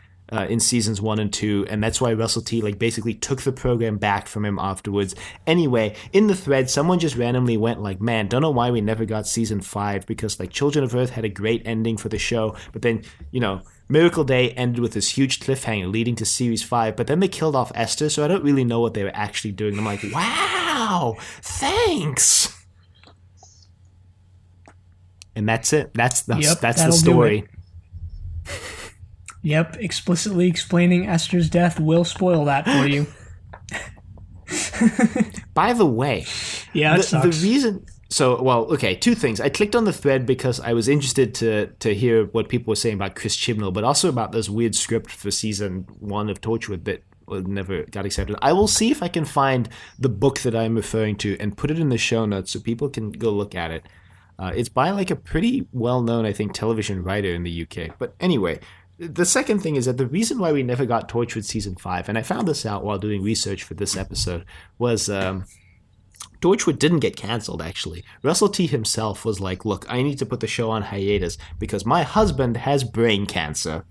in seasons 1 and 2, and that's why Russel T like basically took the program back from him afterwards. Anyway, in the thread, someone just randomly went like, man, don't know why we never got season 5, because like Children of Earth had a great ending for the show, but then, you know, Miracle Day ended with this huge cliffhanger leading to series 5, but then they killed off Esther, so I don't really know what they were actually doing. I'm like, wow, thanks! And that's it. That's the story. Yep, explicitly explaining Esther's death will spoil that for you. By the way, yeah, the reason. So, well, okay, 2 things. I clicked on the thread because I was interested to hear what people were saying about Chris Chibnall, but also about this weird script for season 1 of Torchwood that never got accepted. I will see if I can find the book that I'm referring to and put it in the show notes so people can go look at it. It's by like a pretty well-known, I think, television writer in the UK. But anyway, the second thing is that the reason why we never got Torchwood season 5, and I found this out while doing research for this episode, was Torchwood didn't get cancelled, actually. Russel T himself was like, look, I need to put the show on hiatus because my husband has brain cancer.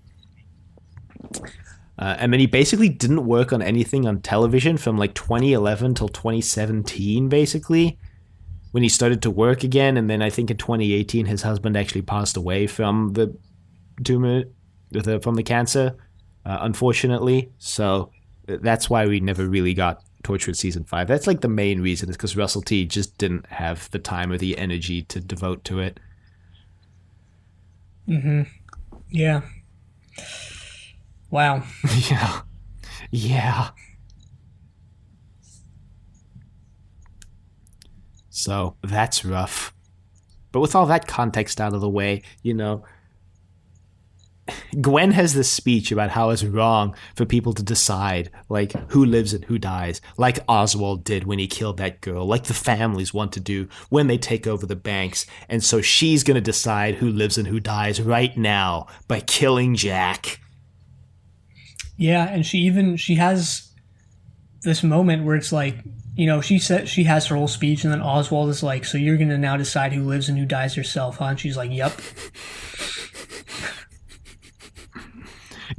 And then he basically didn't work on anything on television from like 2011 till 2017, basically, when he started to work again. And then I think in 2018, his husband actually passed away from the tumor, from the cancer, unfortunately. So that's why we never really got Torchwood season 5. That's like the main reason, is because Russel T just didn't have the time or the energy to devote to it. Mm-hmm. Yeah. Wow. Yeah. So that's rough. But with all that context out of the way, you know, Gwen has this speech about how it's wrong for people to decide, like, who lives and who dies, like Oswald did when he killed that girl, like the families want to do when they take over the banks. And so she's going to decide who lives and who dies right now by killing Jack. Yeah, and she has this moment where it's like, you know, she has her whole speech, and then Oswald is like, so you're going to now decide who lives and who dies yourself, huh? And she's like, yep.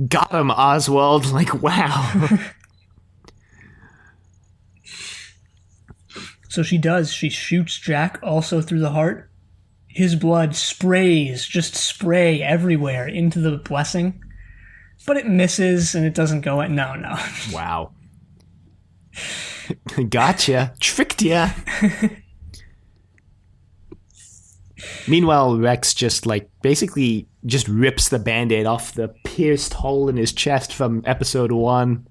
Got him, Oswald. Like, wow. So she does. She shoots Jack also through the heart. his blood sprays, just spray everywhere into the blessing. But it misses and it doesn't go in. No. Wow. Gotcha. Tricked ya. Meanwhile, Rex just basically just rips the Band-Aid off the pierced hole in his chest from episode 1.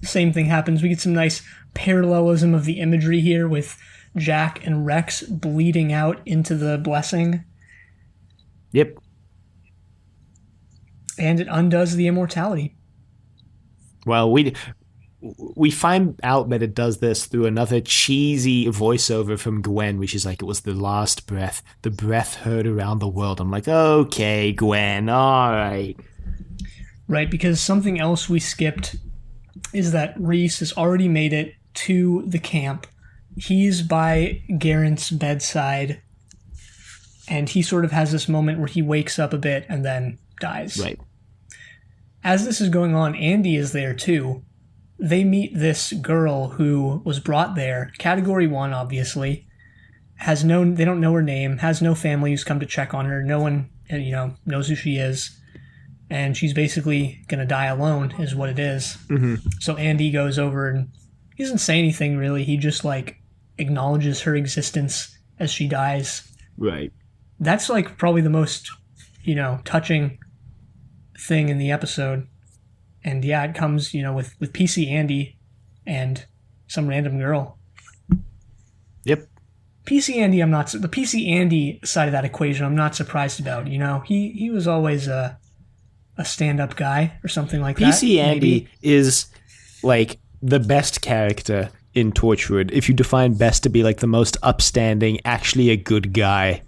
Same thing happens. We get some nice parallelism of the imagery here with Jack and Rex bleeding out into the blessing. Yep. And it undoes the immortality. Well, we find out that it does this through another cheesy voiceover from Gwen, which is like, it was the last breath, the breath heard around the world. I'm like, okay, Gwen, all right. Right, because something else we skipped is that Reese has already made it to the camp. He's by Garant's bedside, and he sort of has this moment where he wakes up a bit and then dies. Right. As this is going on, Andy is there too. They meet this girl who was brought there, Category 1, obviously. They don't know her name, has no family who's come to check on her. No one, knows who she is. And she's basically going to die alone, is what it is. Mm-hmm. So Andy goes over and he doesn't say anything, really. He just, acknowledges her existence as she dies. Right. That's, probably the most, touching thing in the episode. And yeah, it comes, with PC Andy and some random girl. Yep. PC Andy, the PC Andy side of that equation, I'm not surprised about. He was always a stand-up guy or something like that. PC Andy is the best character in Torchwood. If you define best to be the most upstanding, actually a good guy.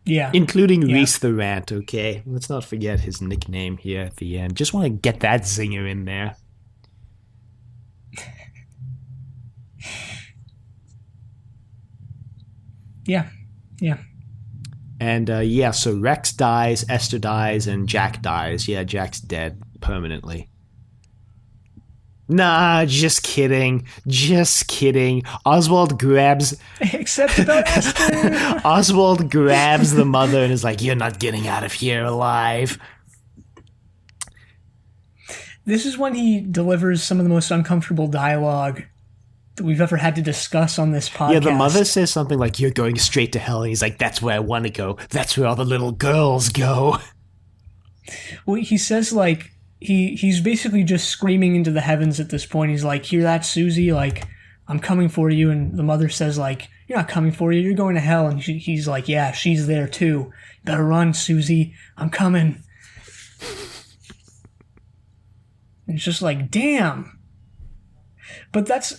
Yeah. Including Reese the Rant, okay? Let's not forget his nickname here at the end. Just want to get that zinger in there. Yeah. And so Rex dies, Esther dies, and Jack dies. Yeah, Jack's dead permanently. Nah, just kidding. Oswald grabs... Except about Esther. Oswald grabs the mother and is like, you're not getting out of here alive. This is when he delivers some of the most uncomfortable dialogue that we've ever had to discuss on this podcast. Yeah, the mother says something like, you're going straight to hell. And he's like, that's where I want to go. That's where all the little girls go. Well, he says, he's basically just screaming into the heavens at this point. He's like, hear that, Susie? I'm coming for you. And the mother says, you're not coming for you. You're going to hell. And he's like, yeah, she's there too. Better run, Susie. I'm coming. And it's just like, damn. But it's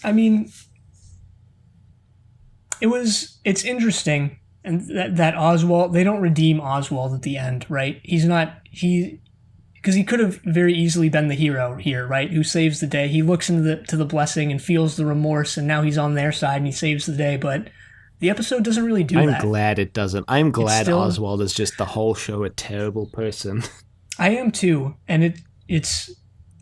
interesting. And that Oswald, they don't redeem Oswald at the end, right? Because he could have very easily been the hero here, right? Who saves the day. He looks into the blessing and feels the remorse, and now he's on their side and he saves the day. But the episode doesn't really do that. I'm glad it doesn't. I'm glad Oswald is just the whole show a terrible person. I am too, and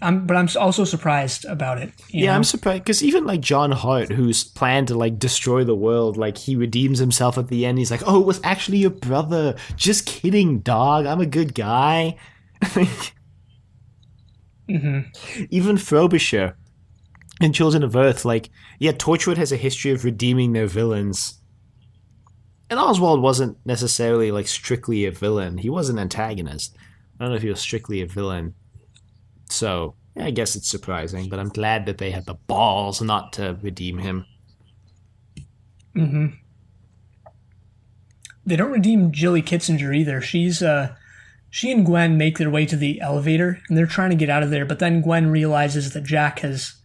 but I'm also surprised about it. You know? I'm surprised because even John Hart, who's planned to destroy the world, he redeems himself at the end. He's like, "Oh, it was actually your brother. Just kidding, dog. I'm a good guy." Mm-hmm. Even Frobisher in Children of Earth, Torchwood has a history of redeeming their villains. And Oswald wasn't necessarily strictly a villain. He was an antagonist. I don't know if he was strictly a villain. So, yeah, I guess it's surprising, but I'm glad that they had the balls not to redeem him. Mm-hmm. They don't redeem Jilly Kitzinger either. She and Gwen make their way to the elevator, and they're trying to get out of there, but then Gwen realizes that Jack has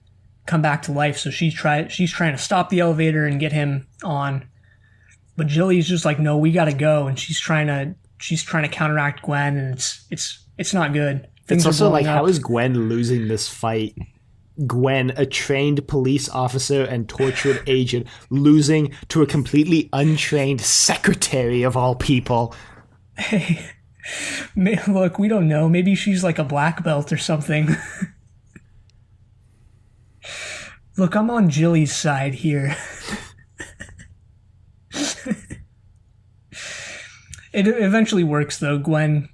come back to life, so she's trying to stop the elevator and get him on. But Jilly's just like, no, we gotta go, and she's trying to counteract Gwen, and it's not good. It's also how is Gwen losing this fight? Gwen, a trained police officer and Torchwood agent, losing to a completely untrained secretary of all people. Hey, look, we don't know. Maybe she's a black belt or something. Look, I'm on Jilly's side here. It eventually works, though. Gwen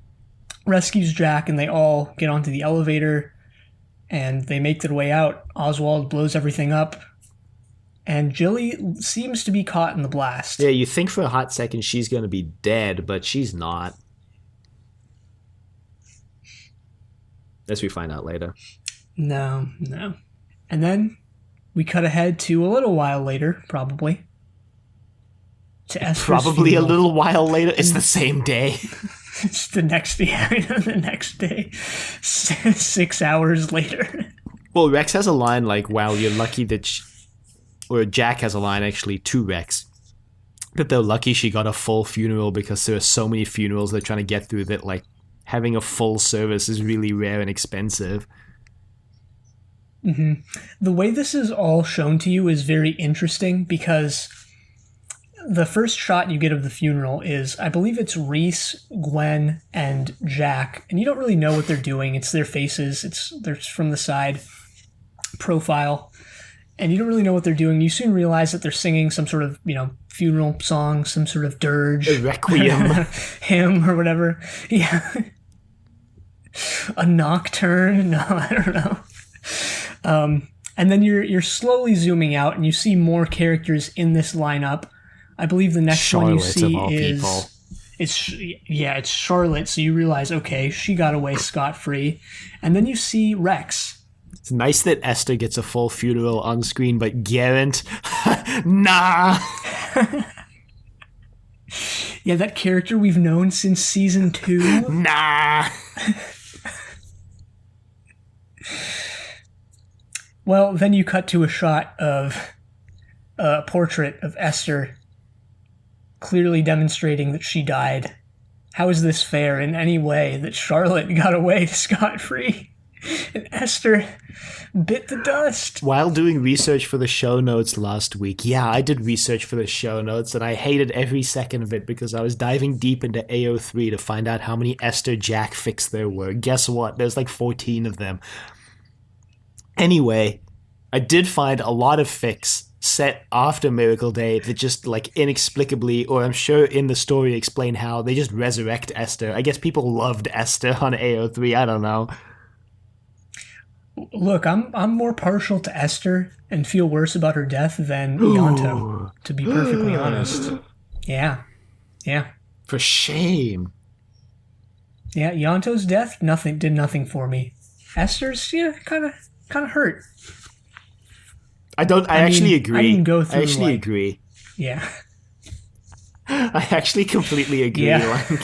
rescues Jack, and they all get onto the elevator, and they make their way out. Oswald blows everything up, and Jilly seems to be caught in the blast. Yeah, you think for a hot second she's going to be dead, but she's not. As we find out later. No. And then we cut ahead to a little while later, probably. To Esther's Probably funeral. a little while later. It's the same day. It's the next day. The next day. 6 hours later. Well, Rex has a line like, wow, you're lucky that... or Jack has a line, actually, to Rex. That they're lucky she got a full funeral because there are so many funerals they're trying to get through that, like, having a full service is really rare and expensive. Mm-hmm. The way this is all shown to you is very interesting because the first shot you get of the funeral is, I believe it's Reese, Gwen, and Jack, and you don't really know what they're doing. It's their faces. They're from the side profile, and you don't really know what they're doing. You soon realize that they're singing some sort of, funeral song, some sort of dirge. A requiem. Hymn or whatever. Yeah. A nocturne? No, I don't know. And then you're slowly zooming out, and you see more characters in this lineup. I believe the next one you see it's Charlotte. So you realize, okay, she got away scot-free, and then you see Rex. It's nice that Esther gets a full funeral on screen, but Garrett, nah. Yeah, that character we've known since season 2. Nah. Well, then you cut to a shot of a portrait of Esther, clearly demonstrating that she died. How is this fair in any way that Charlotte got away scot-free and Esther bit the dust? While doing research for the show notes last week, I did research for the show notes, and I hated every second of it because I was diving deep into AO3 to find out how many Esther Jack fics there were. Guess what? There's like 14 of them. Anyway, I did find a lot of fics set after Miracle Day that just, like, inexplicably, or I'm sure in the story explain how, they just resurrect Esther. I guess people loved Esther on AO3, I don't know. Look, I'm more partial to Esther and feel worse about her death than Ianto, to be perfectly honest. Yeah. For shame. Yeah, Ianto's death did nothing for me. Esther's, kind of hurt. I actually agree. I didn't go through, I actually agree. Yeah. I actually completely agree. Yeah.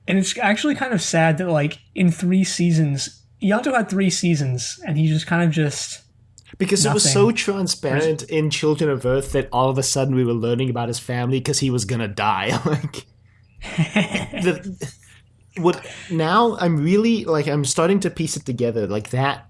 And it's actually kind of sad that, like, in 3 seasons, Ianto had 3 seasons, and he just kind of because nothing. It was so transparent in Children of Earth that all of a sudden we were learning about his family because he was gonna die. Now I'm really, I'm starting to piece it together, like that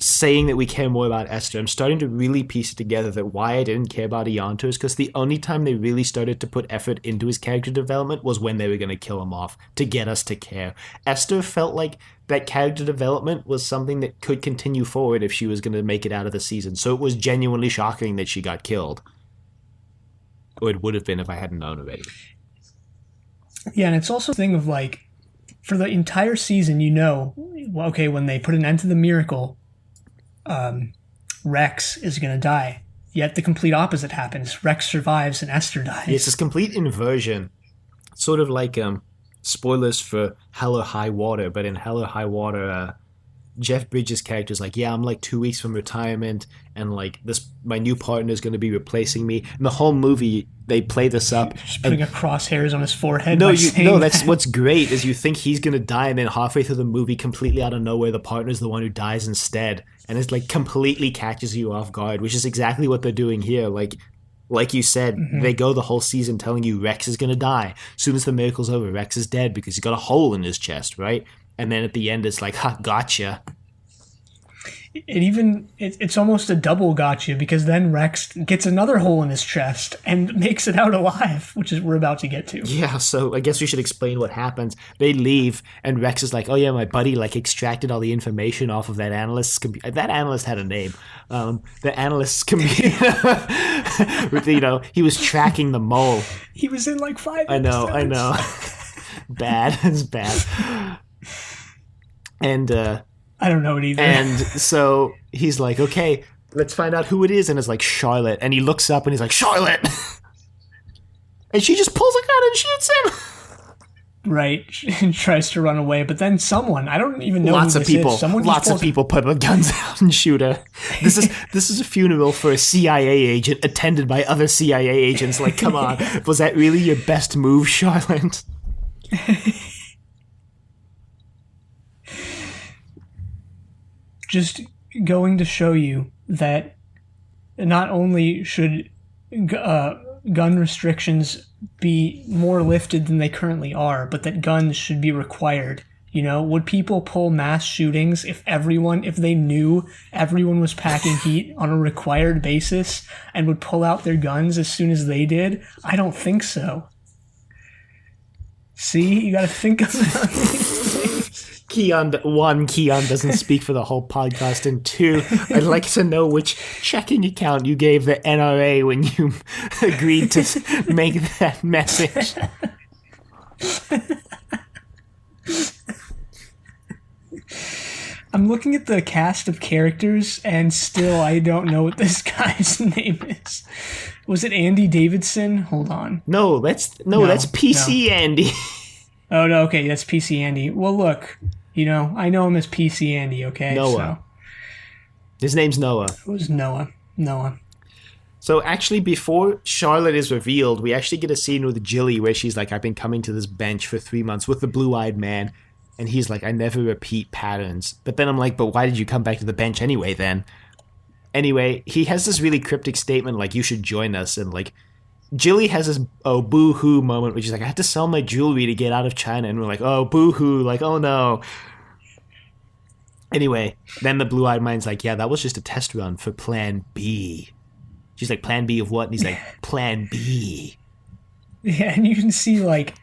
saying that we care more about Esther. I'm starting to really piece it together that why I didn't care about Ianto is because the only time they really started to put effort into his character development was when they were going to kill him off to get us to care. Esther felt like that character development was something that could continue forward if she was going to make it out of the season. So it was genuinely shocking that she got killed. Or it would have been if I hadn't known already. Yeah, and it's also a thing of, like, for the entire season, okay, when they put an end to the miracle, Rex is going to die. Yet the complete opposite happens. Rex survives and Esther dies. It's this complete inversion. Sort of like spoilers for Hell or High Water, but in Hell or High Water, Jeff Bridges' character is like, I'm like 2 weeks from retirement, and like my new partner is going to be replacing me. And the whole movie, they play this up. Just putting a crosshairs on his forehead. That's what's great is you think he's going to die, and then halfway through the movie, completely out of nowhere, the partner's the one who dies instead. And it's like completely catches you off guard, which is exactly what they're doing here. Like you said, They go the whole season telling you Rex is going to die. As soon as the miracle's over, Rex is dead because he's got a hole in his chest, right? And then at the end, it's like, ha, gotcha. It's almost a double gotcha, because then Rex gets another hole in his chest and makes it out alive, which is we're about to get to. Yeah, so I guess we should explain what happens. They leave, and Rex is like, "Oh yeah, my buddy like extracted all the information off of that analyst's computer. That analyst had a name. The analyst's computer. He was tracking the mole. He was in like 5 I know. Bad. It's bad. And I don't know it either. And so he's like, okay, let's find out who it is. And it's like Charlotte. And he looks up and he's like, Charlotte! And she just pulls a gun and shoots him. Right, and tries to run away, but then someone, I don't even know lots who of this people, is. Someone lots of people put the guns out and shoot her. This is a funeral for a CIA agent attended by other CIA agents. Like, come on, was that really your best move, Charlotte? Just going to show you that not only should gun restrictions be more lifted than they currently are, but that guns should be required. Would people pull mass shootings if they knew everyone was packing heat on a required basis and would pull out their guns as soon as they did? I don't think so. See, you got to think about these things. Keon doesn't speak for the whole podcast, and 2, I'd like to know which checking account you gave the NRA when you agreed to make that message. I'm looking at the cast of characters, and still I don't know what this guy's name is. Was it Andy Davidson? Hold on. No, that's PC Andy. Oh, no, okay, that's PC Andy. Well, look, I know him as PC Andy, okay? Noah. So. His name's Noah. It was Noah. So actually, before Charlotte is revealed, we actually get a scene with Jilly where she's like, I've been coming to this bench for 3 months with the blue-eyed man. And he's like, I never repeat patterns. But then I'm like, but why did you come back to the bench anyway then? Anyway, he has this really cryptic statement like, you should join us. And like, Jilly has this boo-hoo moment where she's like, I had to sell my jewelry to get out of China. And we're like, oh, boo-hoo, like, oh no. Anyway, then the blue-eyed man's like, yeah, that was just a test run for Plan B. She's like, Plan B of what? And he's like, Plan B. Yeah, and you can see like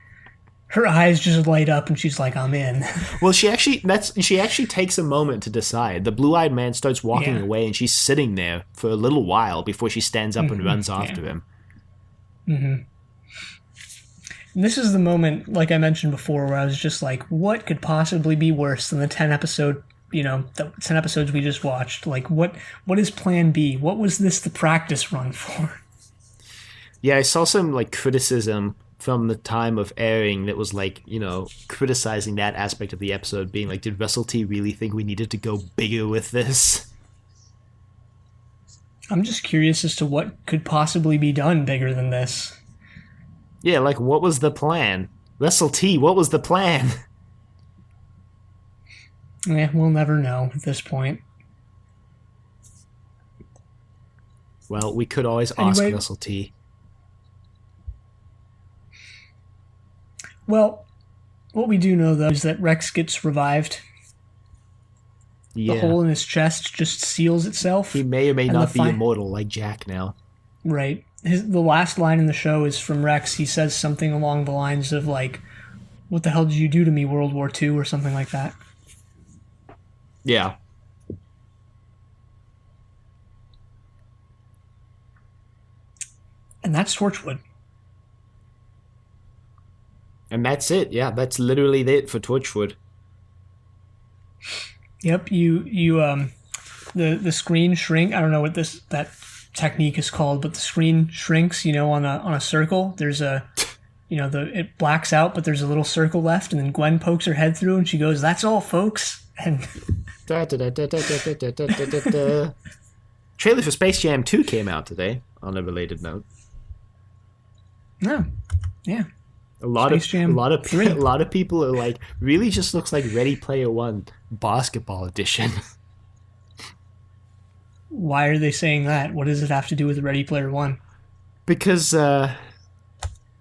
her eyes just light up, and she's like, I'm in. Well, she actually takes a moment to decide. The blue-eyed man starts walking away, and she's sitting there for a little while before she stands up and runs after him. Mm-hmm. And this is the moment, like I mentioned before, where I was just like, what could possibly be worse than the 10 episodes we just watched? Like, what is Plan B? What was this the practice run for? Yeah, I saw some like criticism from the time of airing that was like, criticizing that aspect of the episode, being like, did Russel T really think we needed to go bigger with this? I'm just curious as to what could possibly be done bigger than this. Yeah, like, what was the plan? Russel T, what was the plan? Yeah, we'll never know at this point. Well, we could always ask Russel T. Well, what we do know, though, is that Rex gets revived. Yeah. The hole in his chest just seals itself. He may or may not be immortal like Jack now. Right. The last line in the show is from Rex. He says something along the lines of, like, what the hell did you do to me, World War II, or something like that. Yeah. And that's Torchwood. And that's it. Yeah, that's literally it for Torchwood. Yep, the screen shrink. I don't know what that technique is called, but the screen shrinks. On a circle. There's a, it blacks out, but there's a little circle left, and then Gwen pokes her head through, and she goes, "That's all, folks." And trailer for Space Jam 2 came out today. On a related note. No, yeah. A lot of people are like, really just looks like Ready Player One basketball edition. Why are they saying that? What does it have to do with Ready Player One? Because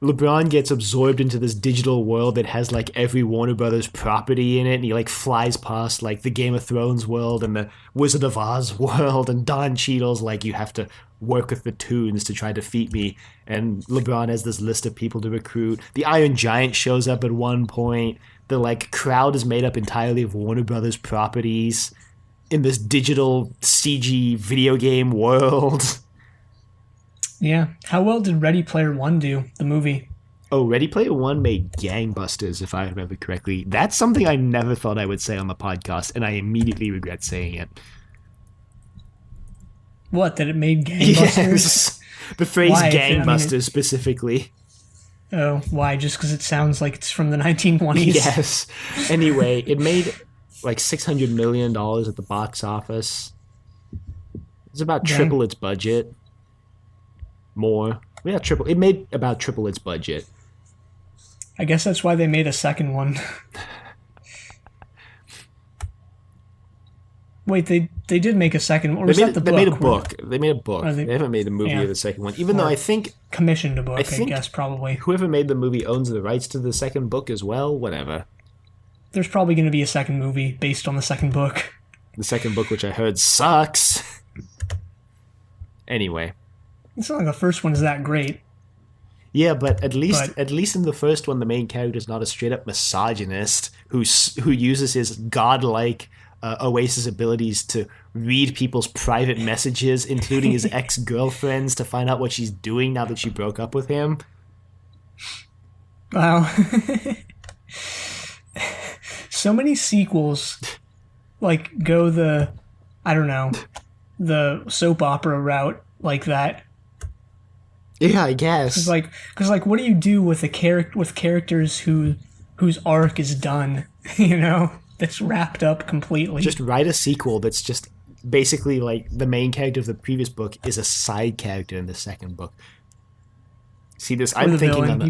LeBron gets absorbed into this digital world that has like every Warner Brothers property in it, and he like flies past like the Game of Thrones world and the Wizard of Oz world, and Don Cheadle's like, you have to work with the Toons to try to defeat me, and LeBron has this list of people to recruit. The Iron Giant shows up at one point. The like crowd is made up entirely of Warner Brothers properties in this digital CG video game world. Yeah. How well did Ready Player One do, the movie? Oh, Ready Player One made gangbusters, if I remember correctly. That's something I never thought I would say on the podcast, and I immediately regret saying it. What, that it made gangbusters? Yes. The phrase Why? gangbusters specifically. Oh, why? Just because it sounds like it's from the 1920s? Yes. Anyway, it made like $600 million at the box office. It's about triple its budget. More. Yeah, triple. It made about triple its budget. I guess that's why they made a second one. Wait, they did make a second one. Or was that the book? They made a book. They made a book. They haven't made a movie of the second one. Even though I think... Commissioned a book, I guess, probably. Whoever made the movie owns the rights to the second book as well. Whatever. There's probably going to be a second movie based on the second book. The second book, which I heard sucks. Anyway. It's not like the first one is that great. Yeah, but at least in the first one, the main character is not a straight-up misogynist who uses his godlike Oasis abilities to read people's private messages, including his ex-girlfriends, to find out what she's doing now that she broke up with him. Wow. So many sequels, like, go the soap opera route like that. Yeah, I guess. Because what do you do with characters whose arc is done? You know, that's wrapped up completely. Just write a sequel that's just basically like the main character of the previous book is a side character in the second book. See this? I'm thinking on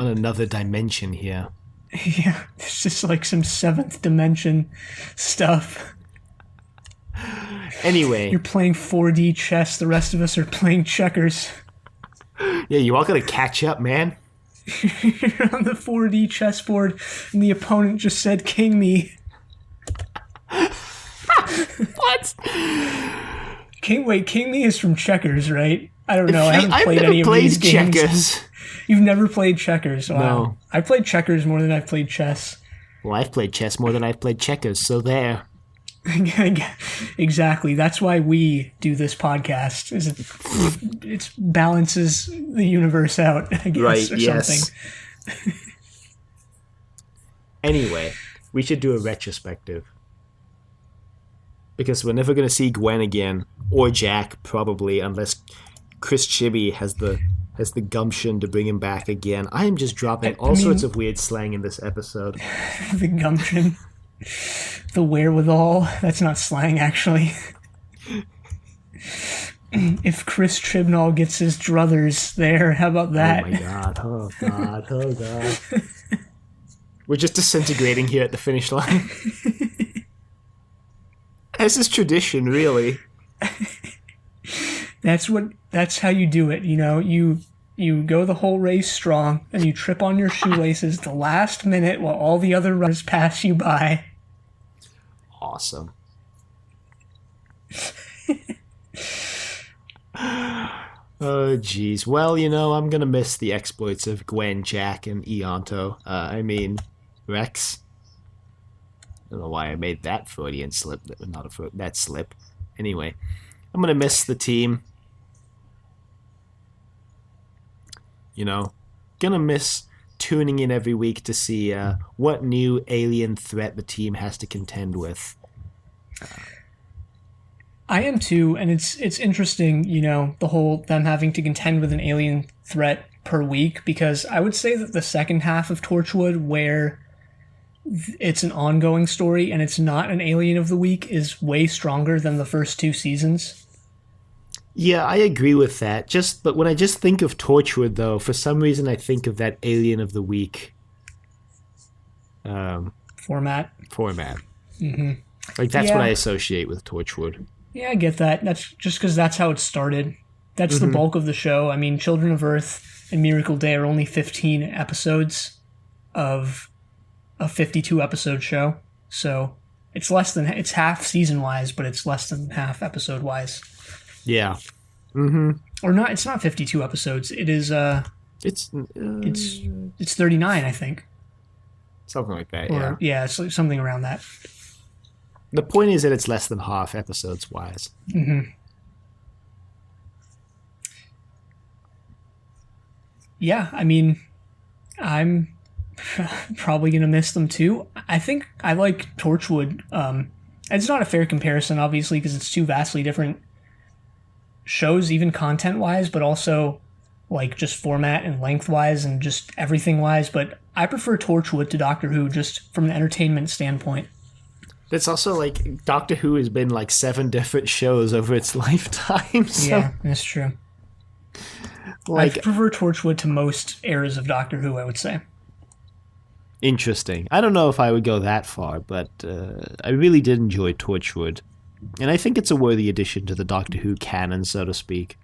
another dimension here. Yeah, it's just like some seventh dimension stuff. Anyway, you're playing 4D chess. The rest of us are playing checkers. Yeah, you all gotta catch up, man. You're on the 4D chessboard, and the opponent just said, "King me." What? King me is from checkers, right? I don't know. I haven't played any of these games. Checkers. You've never played checkers? Wow. No. I played checkers more than I've played chess. Well, I've played chess more than I've played checkers, so there. Exactly. That's why we do this podcast. It balances the universe out, I guess, right, or yes. something. Anyway, we should do a retrospective. Because we're never going to see Gwen again, or Jack, probably, unless Chris Chibi has the gumption to bring him back again. I am just dropping all sorts of weird slang in this episode. The gumption. The wherewithal. That's not slang, actually. If Chris Chibnall gets his druthers there, how about that? Oh my god, oh god, oh god. We're just disintegrating here at the finish line. This is tradition, really. That's how you do it, you know. You go the whole race strong, and you trip on your shoelaces the last minute while all the other runners pass you by. Awesome. Oh, jeez. Well, you know, I'm gonna miss the exploits of Gwen, Jack, and Eonto. Rex. I don't know why I made that Freudian slip. That slip. Anyway, I'm gonna miss the team. You know, gonna miss tuning in every week to see what new alien threat the team has to contend with. I am too, and it's interesting, you know, the whole them having to contend with an alien threat per week, because I would say that the second half of Torchwood, where it's an ongoing story and it's not an alien of the week, is way stronger than the first two seasons. Yeah, I agree with that. But when I just think of Torchwood, though, for some reason I think of that Alien of the Week format. Mm-hmm. Like, that's what I associate with Torchwood. Yeah, I get that. That's just because that's how it started. That's the bulk of the show. I mean, Children of Earth and Miracle Day are only 15 episodes of a 52 episode show. So it's it's half season wise, but it's less than half episode wise. Yeah. Or not, it's not 52 episodes. It is it's 39, I think. Something like that, Or, yeah, it's something around that. The point is that it's less than half episodes wise. Yeah, I mean, I'm probably going to miss them too. I think I like Torchwood. It's not a fair comparison, obviously, because it's two vastly different shows, even content-wise, but also like just format and length-wise and just everything-wise. But I prefer Torchwood to Doctor Who just from an entertainment standpoint. It's also like Doctor Who has been like 7 different shows over its lifetime. So, yeah, that's true. Like, I prefer Torchwood to most eras of Doctor Who, I would say. Interesting. I don't know if I would go that far, but I really did enjoy Torchwood. And I think it's a worthy addition to the Doctor Who canon, so to speak.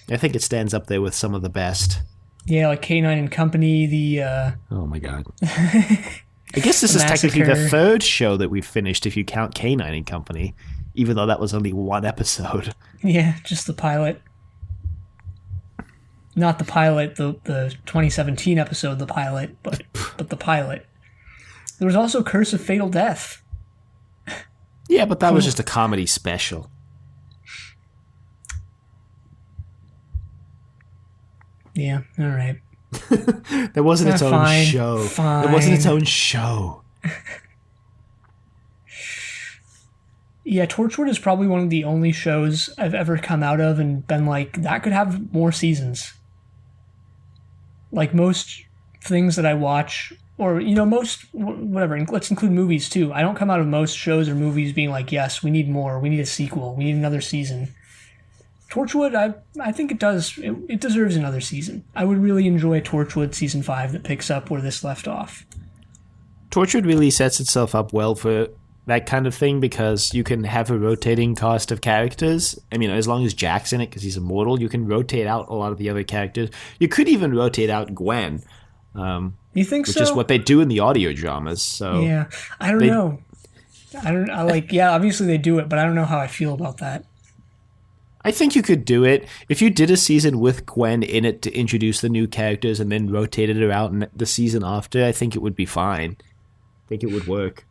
I think it stands up there with some of the best. Yeah, like K9 and Company, the... Oh my god. I guess this is technically the 3rd show that we've finished if you count K9 and Company, even though that was only 1 episode. Yeah, just the pilot. Not the pilot, the 2017 episode, the pilot, but the pilot. There was also Curse of Fatal Death. Yeah, but that was just a comedy special. Yeah, all right. That wasn't its own show. Fine. It wasn't its own show. Yeah, Torchwood is probably one of the only shows I've ever come out of and been like, that could have more seasons. Like most things that I watch, or, most, whatever, let's include movies too. I don't come out of most shows or movies being like, yes, we need more, we need a sequel, we need another season. Torchwood, I think it does, it deserves another season. I would really enjoy Torchwood Season 5 that picks up where this left off. Torchwood really sets itself up well for that kind of thing because you can have a rotating cast of characters. I mean, as long as Jack's in it because he's immortal, you can rotate out a lot of the other characters. You could even rotate out Gwen. You think so? Which is what they do in the audio dramas. So yeah, I don't know. Obviously they do it, but I don't know how I feel about that. I think you could do it. If you did a season with Gwen in it to introduce the new characters and then rotated her out in the season after, I think it would be fine. I think it would work.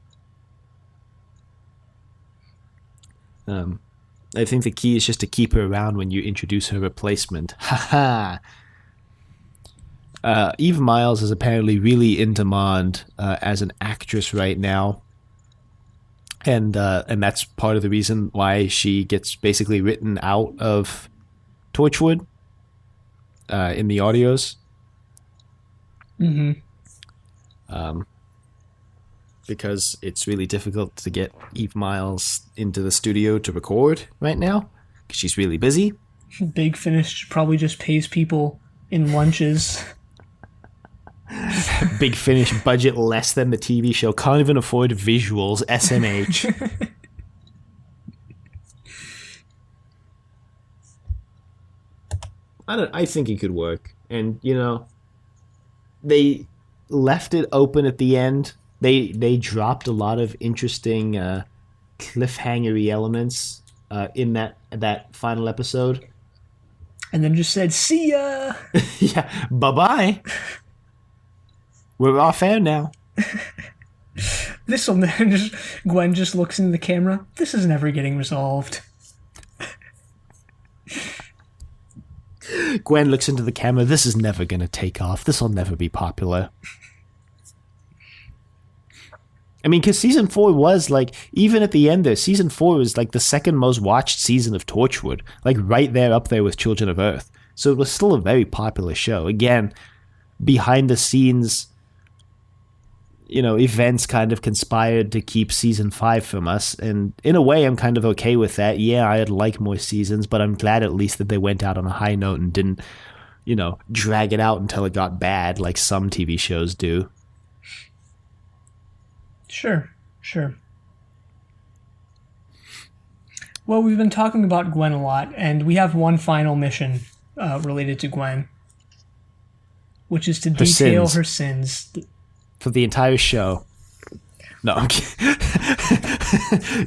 I think the key is just to keep her around when you introduce her replacement. Haha. Eve Miles is apparently really in demand as an actress right now. And that's part of the reason why she gets basically written out of Torchwood in the audios. Because it's really difficult to get Eve Miles into the studio to record right now because she's really busy. Big Finish probably just pays people in lunches. Big Finish budget less than the TV show. Can't even afford visuals. SMH. I think it could work. And, they left it open at the end. They dropped a lot of interesting cliffhangery elements in that final episode. And then just said, see ya! Yeah, bye-bye. We're off air now. Gwen just looks into the camera. This is never getting resolved. Gwen looks into the camera. This is never going to take off. This will never be popular. I mean, because season 4 was like, even at the end there, season 4 was like the second most watched season of Torchwood, like right there up there with Children of Earth. So it was still a very popular show. Again, behind the scenes, events kind of conspired to keep season 5 from us. And in a way, I'm kind of okay with that. Yeah, I'd like more seasons, but I'm glad at least that they went out on a high note and didn't, drag it out until it got bad like some TV shows do. Sure. Well, we've been talking about Gwen a lot, and we have one final mission related to Gwen, which is to detail her sins. For the entire show. No, I'm kidding.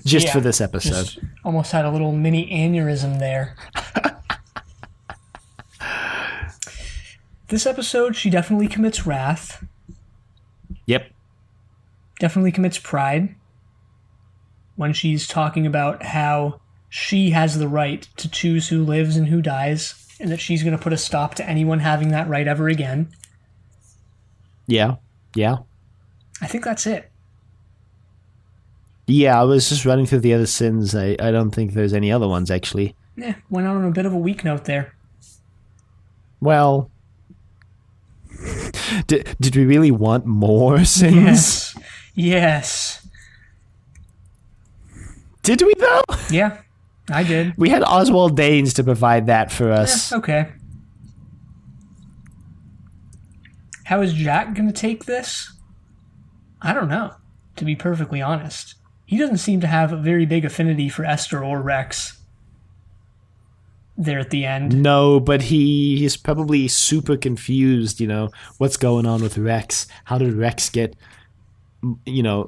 Just for this episode. Just almost had a little mini aneurysm there. This episode, she definitely commits wrath. Yep. Definitely commits pride. When she's talking about how she has the right to choose who lives and who dies, and that she's going to put a stop to anyone having that right ever again. Yeah. I think that's it. Yeah, I was just running through the other sins. I don't think there's any other ones, actually. Went out on a bit of a weak note there. Well, did we really want more sins? Yes. Did we, though? Yeah, I did. We had Oswald Danes to provide that for us. Okay. How is Jack going to take this? I don't know, to be perfectly honest. He doesn't seem to have a very big affinity for Esther or Rex there at the end. No, but he is probably super confused, what's going on with Rex? How did Rex get,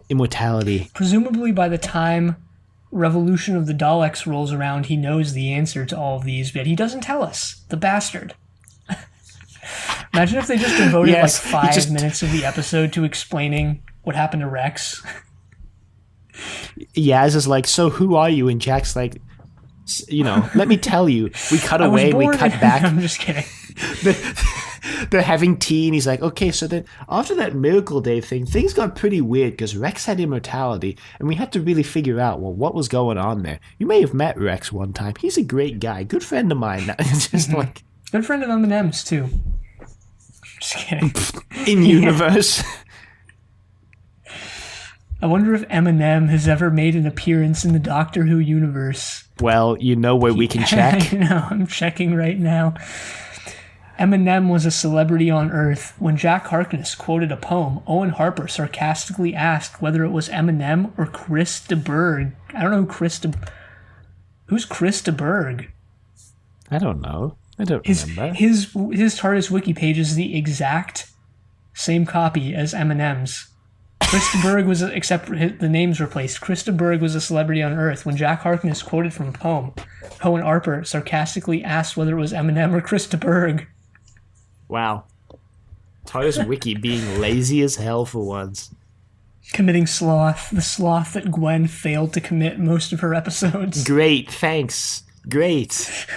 immortality? Presumably by the time Revolution of the Daleks rolls around, he knows the answer to all of these, but he doesn't tell us. The bastard. Imagine if they just devoted 5 minutes of the episode to explaining what happened to Rex. Yaz is like, so who are you? And Jack's like, let me tell you. We cut away, we cut back. I'm just kidding. They're having tea, and he's like, okay, so then after that Miracle Day thing, things got pretty weird because Rex had immortality, and we had to really figure out, what was going on there. You may have met Rex one time. He's a great guy. Good friend of mine. It's just like... Good friend of M&M's, too. Just kidding. In universe. I wonder if M&M has ever made an appearance in the Doctor Who universe. Well, you know where we can check. I know, I'm checking right now. M&M was a celebrity on Earth. When Jack Harkness quoted a poem, Owen Harper sarcastically asked whether it was Eminem or Chris de Burgh. I don't know who's Chris de Burgh? I don't know. I don't remember. His TARDIS wiki page is the exact same copy as M&M's. Chris de Burgh was, except the name's replaced. Chris de Burgh was a celebrity on Earth. When Jack Harkness quoted from a poem, Owen Harper sarcastically asked whether it was Eminem or Chris de Burgh. Wow. TARDIS wiki being lazy as hell for once. Committing sloth. The sloth that Gwen failed to commit most of her episodes. Great, thanks. Great.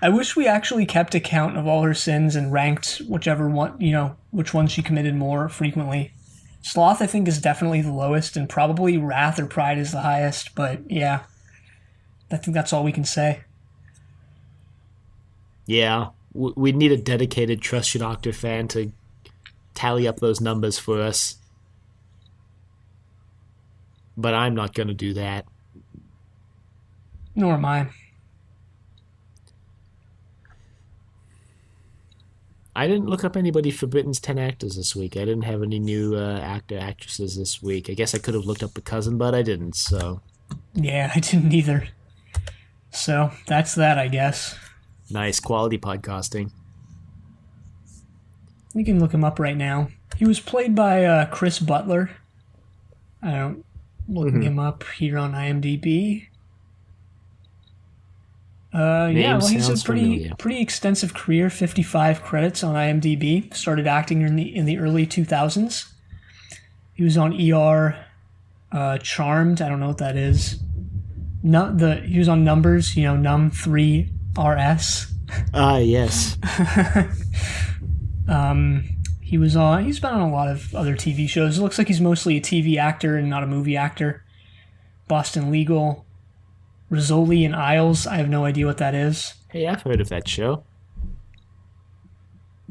I wish we actually kept account of all her sins and ranked whichever one, which ones she committed more frequently. Sloth, I think, is definitely the lowest, and probably Wrath or Pride is the highest, but yeah. I think that's all we can say. Yeah. We'd need a dedicated Trust Your Doctor fan to tally up those numbers for us. But I'm not going to do that. Nor am I. I didn't look up anybody for Britain's 10 actors this week. I didn't have any new actresses this week. I guess I could have looked up The Cousin, but I didn't, so... Yeah, I didn't either. So, that's that, I guess. Nice, quality podcasting. You can look him up right now. He was played by Chris Butler. I don't... Looking him up here on IMDb. He's a pretty extensive career. 55 credits on IMDb. Started acting in the early 2000s. He was on ER, Charmed. I don't know what that is. He was on Numbers. Num 3 RS. Yes. He's been on a lot of other TV shows. It looks like he's mostly a TV actor and not a movie actor. Boston Legal. Rizzoli and Isles, I have no idea what that is. Hey, I've heard of that show.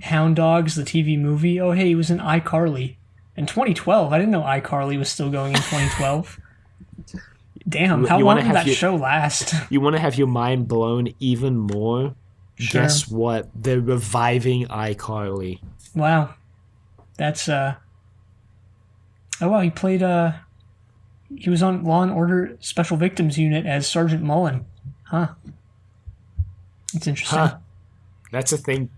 Hound Dogs, the TV movie. Oh, hey, he was in iCarly. In 2012. I didn't know iCarly was still going in 2012. Damn, how long did that show last? You want to have your mind blown even more? Sure. Guess what? They're reviving iCarly. Wow. That's, Oh, wow, he played He was on Law and Order Special Victims Unit as Sergeant Mullen. Huh. It's interesting. Huh. That's a thing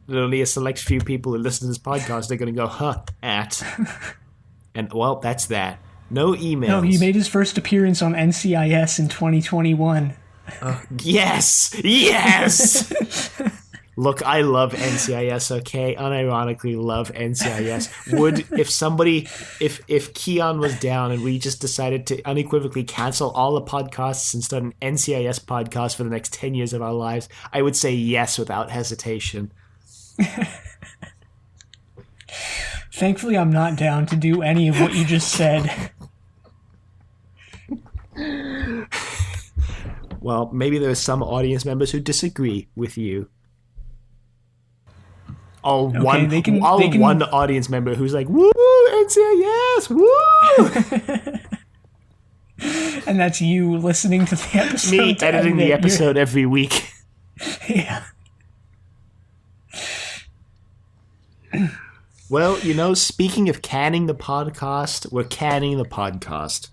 that only a select few people who listen to this podcast are going to go, at. And, well, that's that. No emails. No, he made his first appearance on NCIS in 2021. Yes! Yes! Look, I love NCIS, okay? Unironically love NCIS. If Keon was down and we just decided to unequivocally cancel all the podcasts and start an NCIS podcast for the next 10 years of our lives, I would say yes without hesitation. Thankfully, I'm not down to do any of what you just said. Well, maybe there are some audience members who disagree with you. One audience member who's like, woo, NCIS, woo! And that's you listening to the episode. Me editing the episode every week. Yeah. Well, speaking of canning the podcast, we're canning the podcast.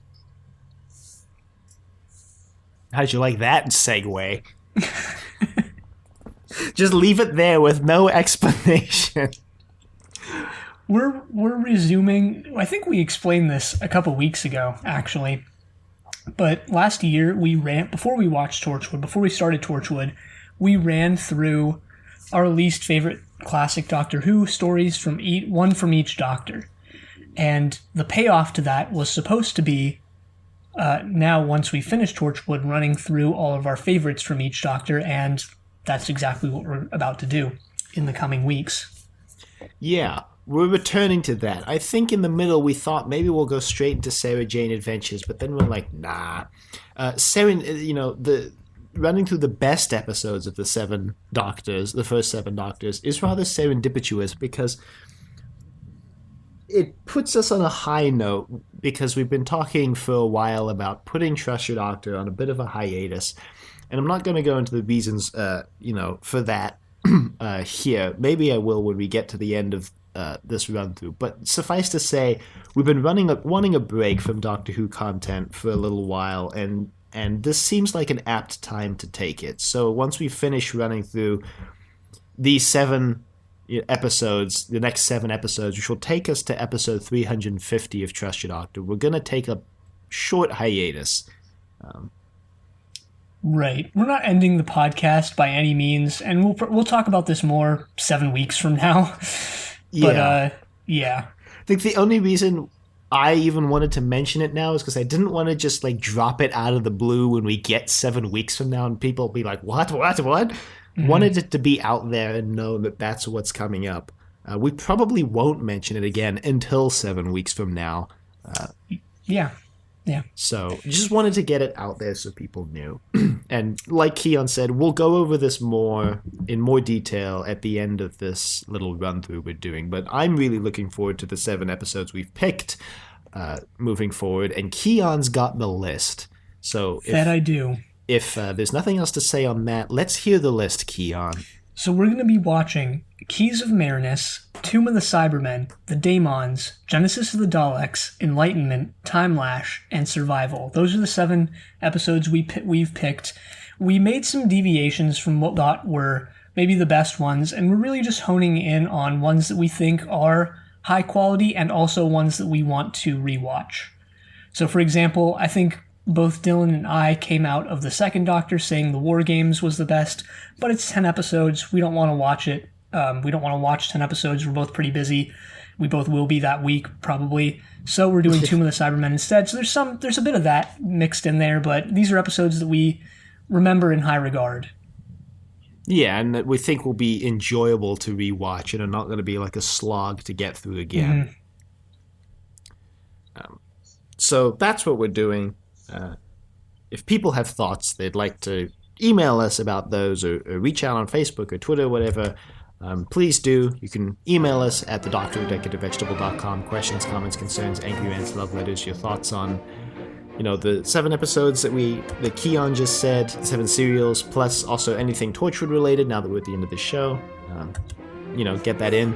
How'd you like that segue? Just leave it there with no explanation. We're resuming. I think we explained this a couple weeks ago, actually. But last year before we watched Torchwood, before we started Torchwood, we ran through our least favorite classic Doctor Who stories from one from each Doctor, and the payoff to that was supposed to be now once we finish Torchwood, running through all of our favorites from each Doctor, and that's exactly what we're about to do in the coming weeks. Yeah, we're returning to that. I think in the middle we thought maybe we'll go straight into Sarah Jane Adventures, but then we're like, nah. Running through the best episodes of the seven Doctors, the first seven Doctors, is rather serendipitous because it puts us on a high note, because we've been talking for a while about putting Trust Your Doctor on a bit of a hiatus. And I'm not going to go into the reasons, for that here. Maybe I will when we get to the end of this run-through. But suffice to say, we've been wanting a break from Doctor Who content for a little while, and this seems like an apt time to take it. So once we finish running through these 7 episodes, the next 7 episodes, which will take us to episode 350 of Trust Your Doctor, we're going to take a short hiatus. Right. We're not ending the podcast by any means, and we'll talk about this more 7 weeks from now. But, yeah. I think the only reason I even wanted to mention it now is because I didn't want to just drop it out of the blue when we get 7 weeks from now and people be like, what? Mm-hmm. Wanted it to be out there and know that that's what's coming up. We probably won't mention it again until 7 weeks from now. Yeah. So just wanted to get it out there so people knew. And like Keon said, we'll go over this in more detail at the end of this little run-through we're doing. But I'm really looking forward to the 7 episodes we've picked moving forward. And Keon's got the list. So that I do. If there's nothing else to say on that, let's hear the list, Keon. So we're going to be watching Keys of Marinus, Tomb of the Cybermen, The Daemons, Genesis of the Daleks, Enlightenment, Time Lash, and Survival. Those are the 7 episodes we've picked. We made some deviations from what we thought were maybe the best ones, and we're really just honing in on ones that we think are high quality and also ones that we want to rewatch. So, for example, I think both Dylan and I came out of the second Doctor saying the War Games was the best, but it's 10 episodes. We don't want to watch it. We don't want to watch 10 episodes. We're both pretty busy. We both will be that week, probably. So we're doing Tomb of the Cybermen instead. So there's a bit of that mixed in there, but these are episodes that we remember in high regard. Yeah, and that we think will be enjoyable to rewatch and are not going to be like a slog to get through again. Mm-hmm. So that's what we're doing. If people have thoughts they'd like to email us about those or reach out on Facebook or Twitter or whatever, please do. You can email us at thedoctor@decadavevegetable.com. Questions, comments, concerns, angry rants, love letters, your thoughts on the 7 episodes that Keon just said, 7 serials, plus also anything Torchwood related now that we're at the end of the show. Get that in.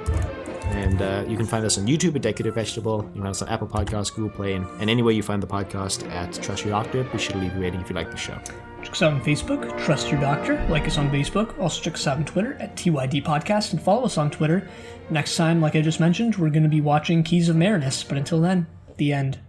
And you can find us on YouTube at Decorative Vegetable. You can find us on Apple Podcasts, Google Play, and anywhere you find the podcast at Trust Your Doctor. Be sure to leave a rating if you like the show. Check us out on Facebook, Trust Your Doctor. Like us on Facebook. Also check us out on Twitter at TYD Podcast, and follow us on Twitter. Next time, like I just mentioned, we're going to be watching Keys of Marinus. But until then, the end.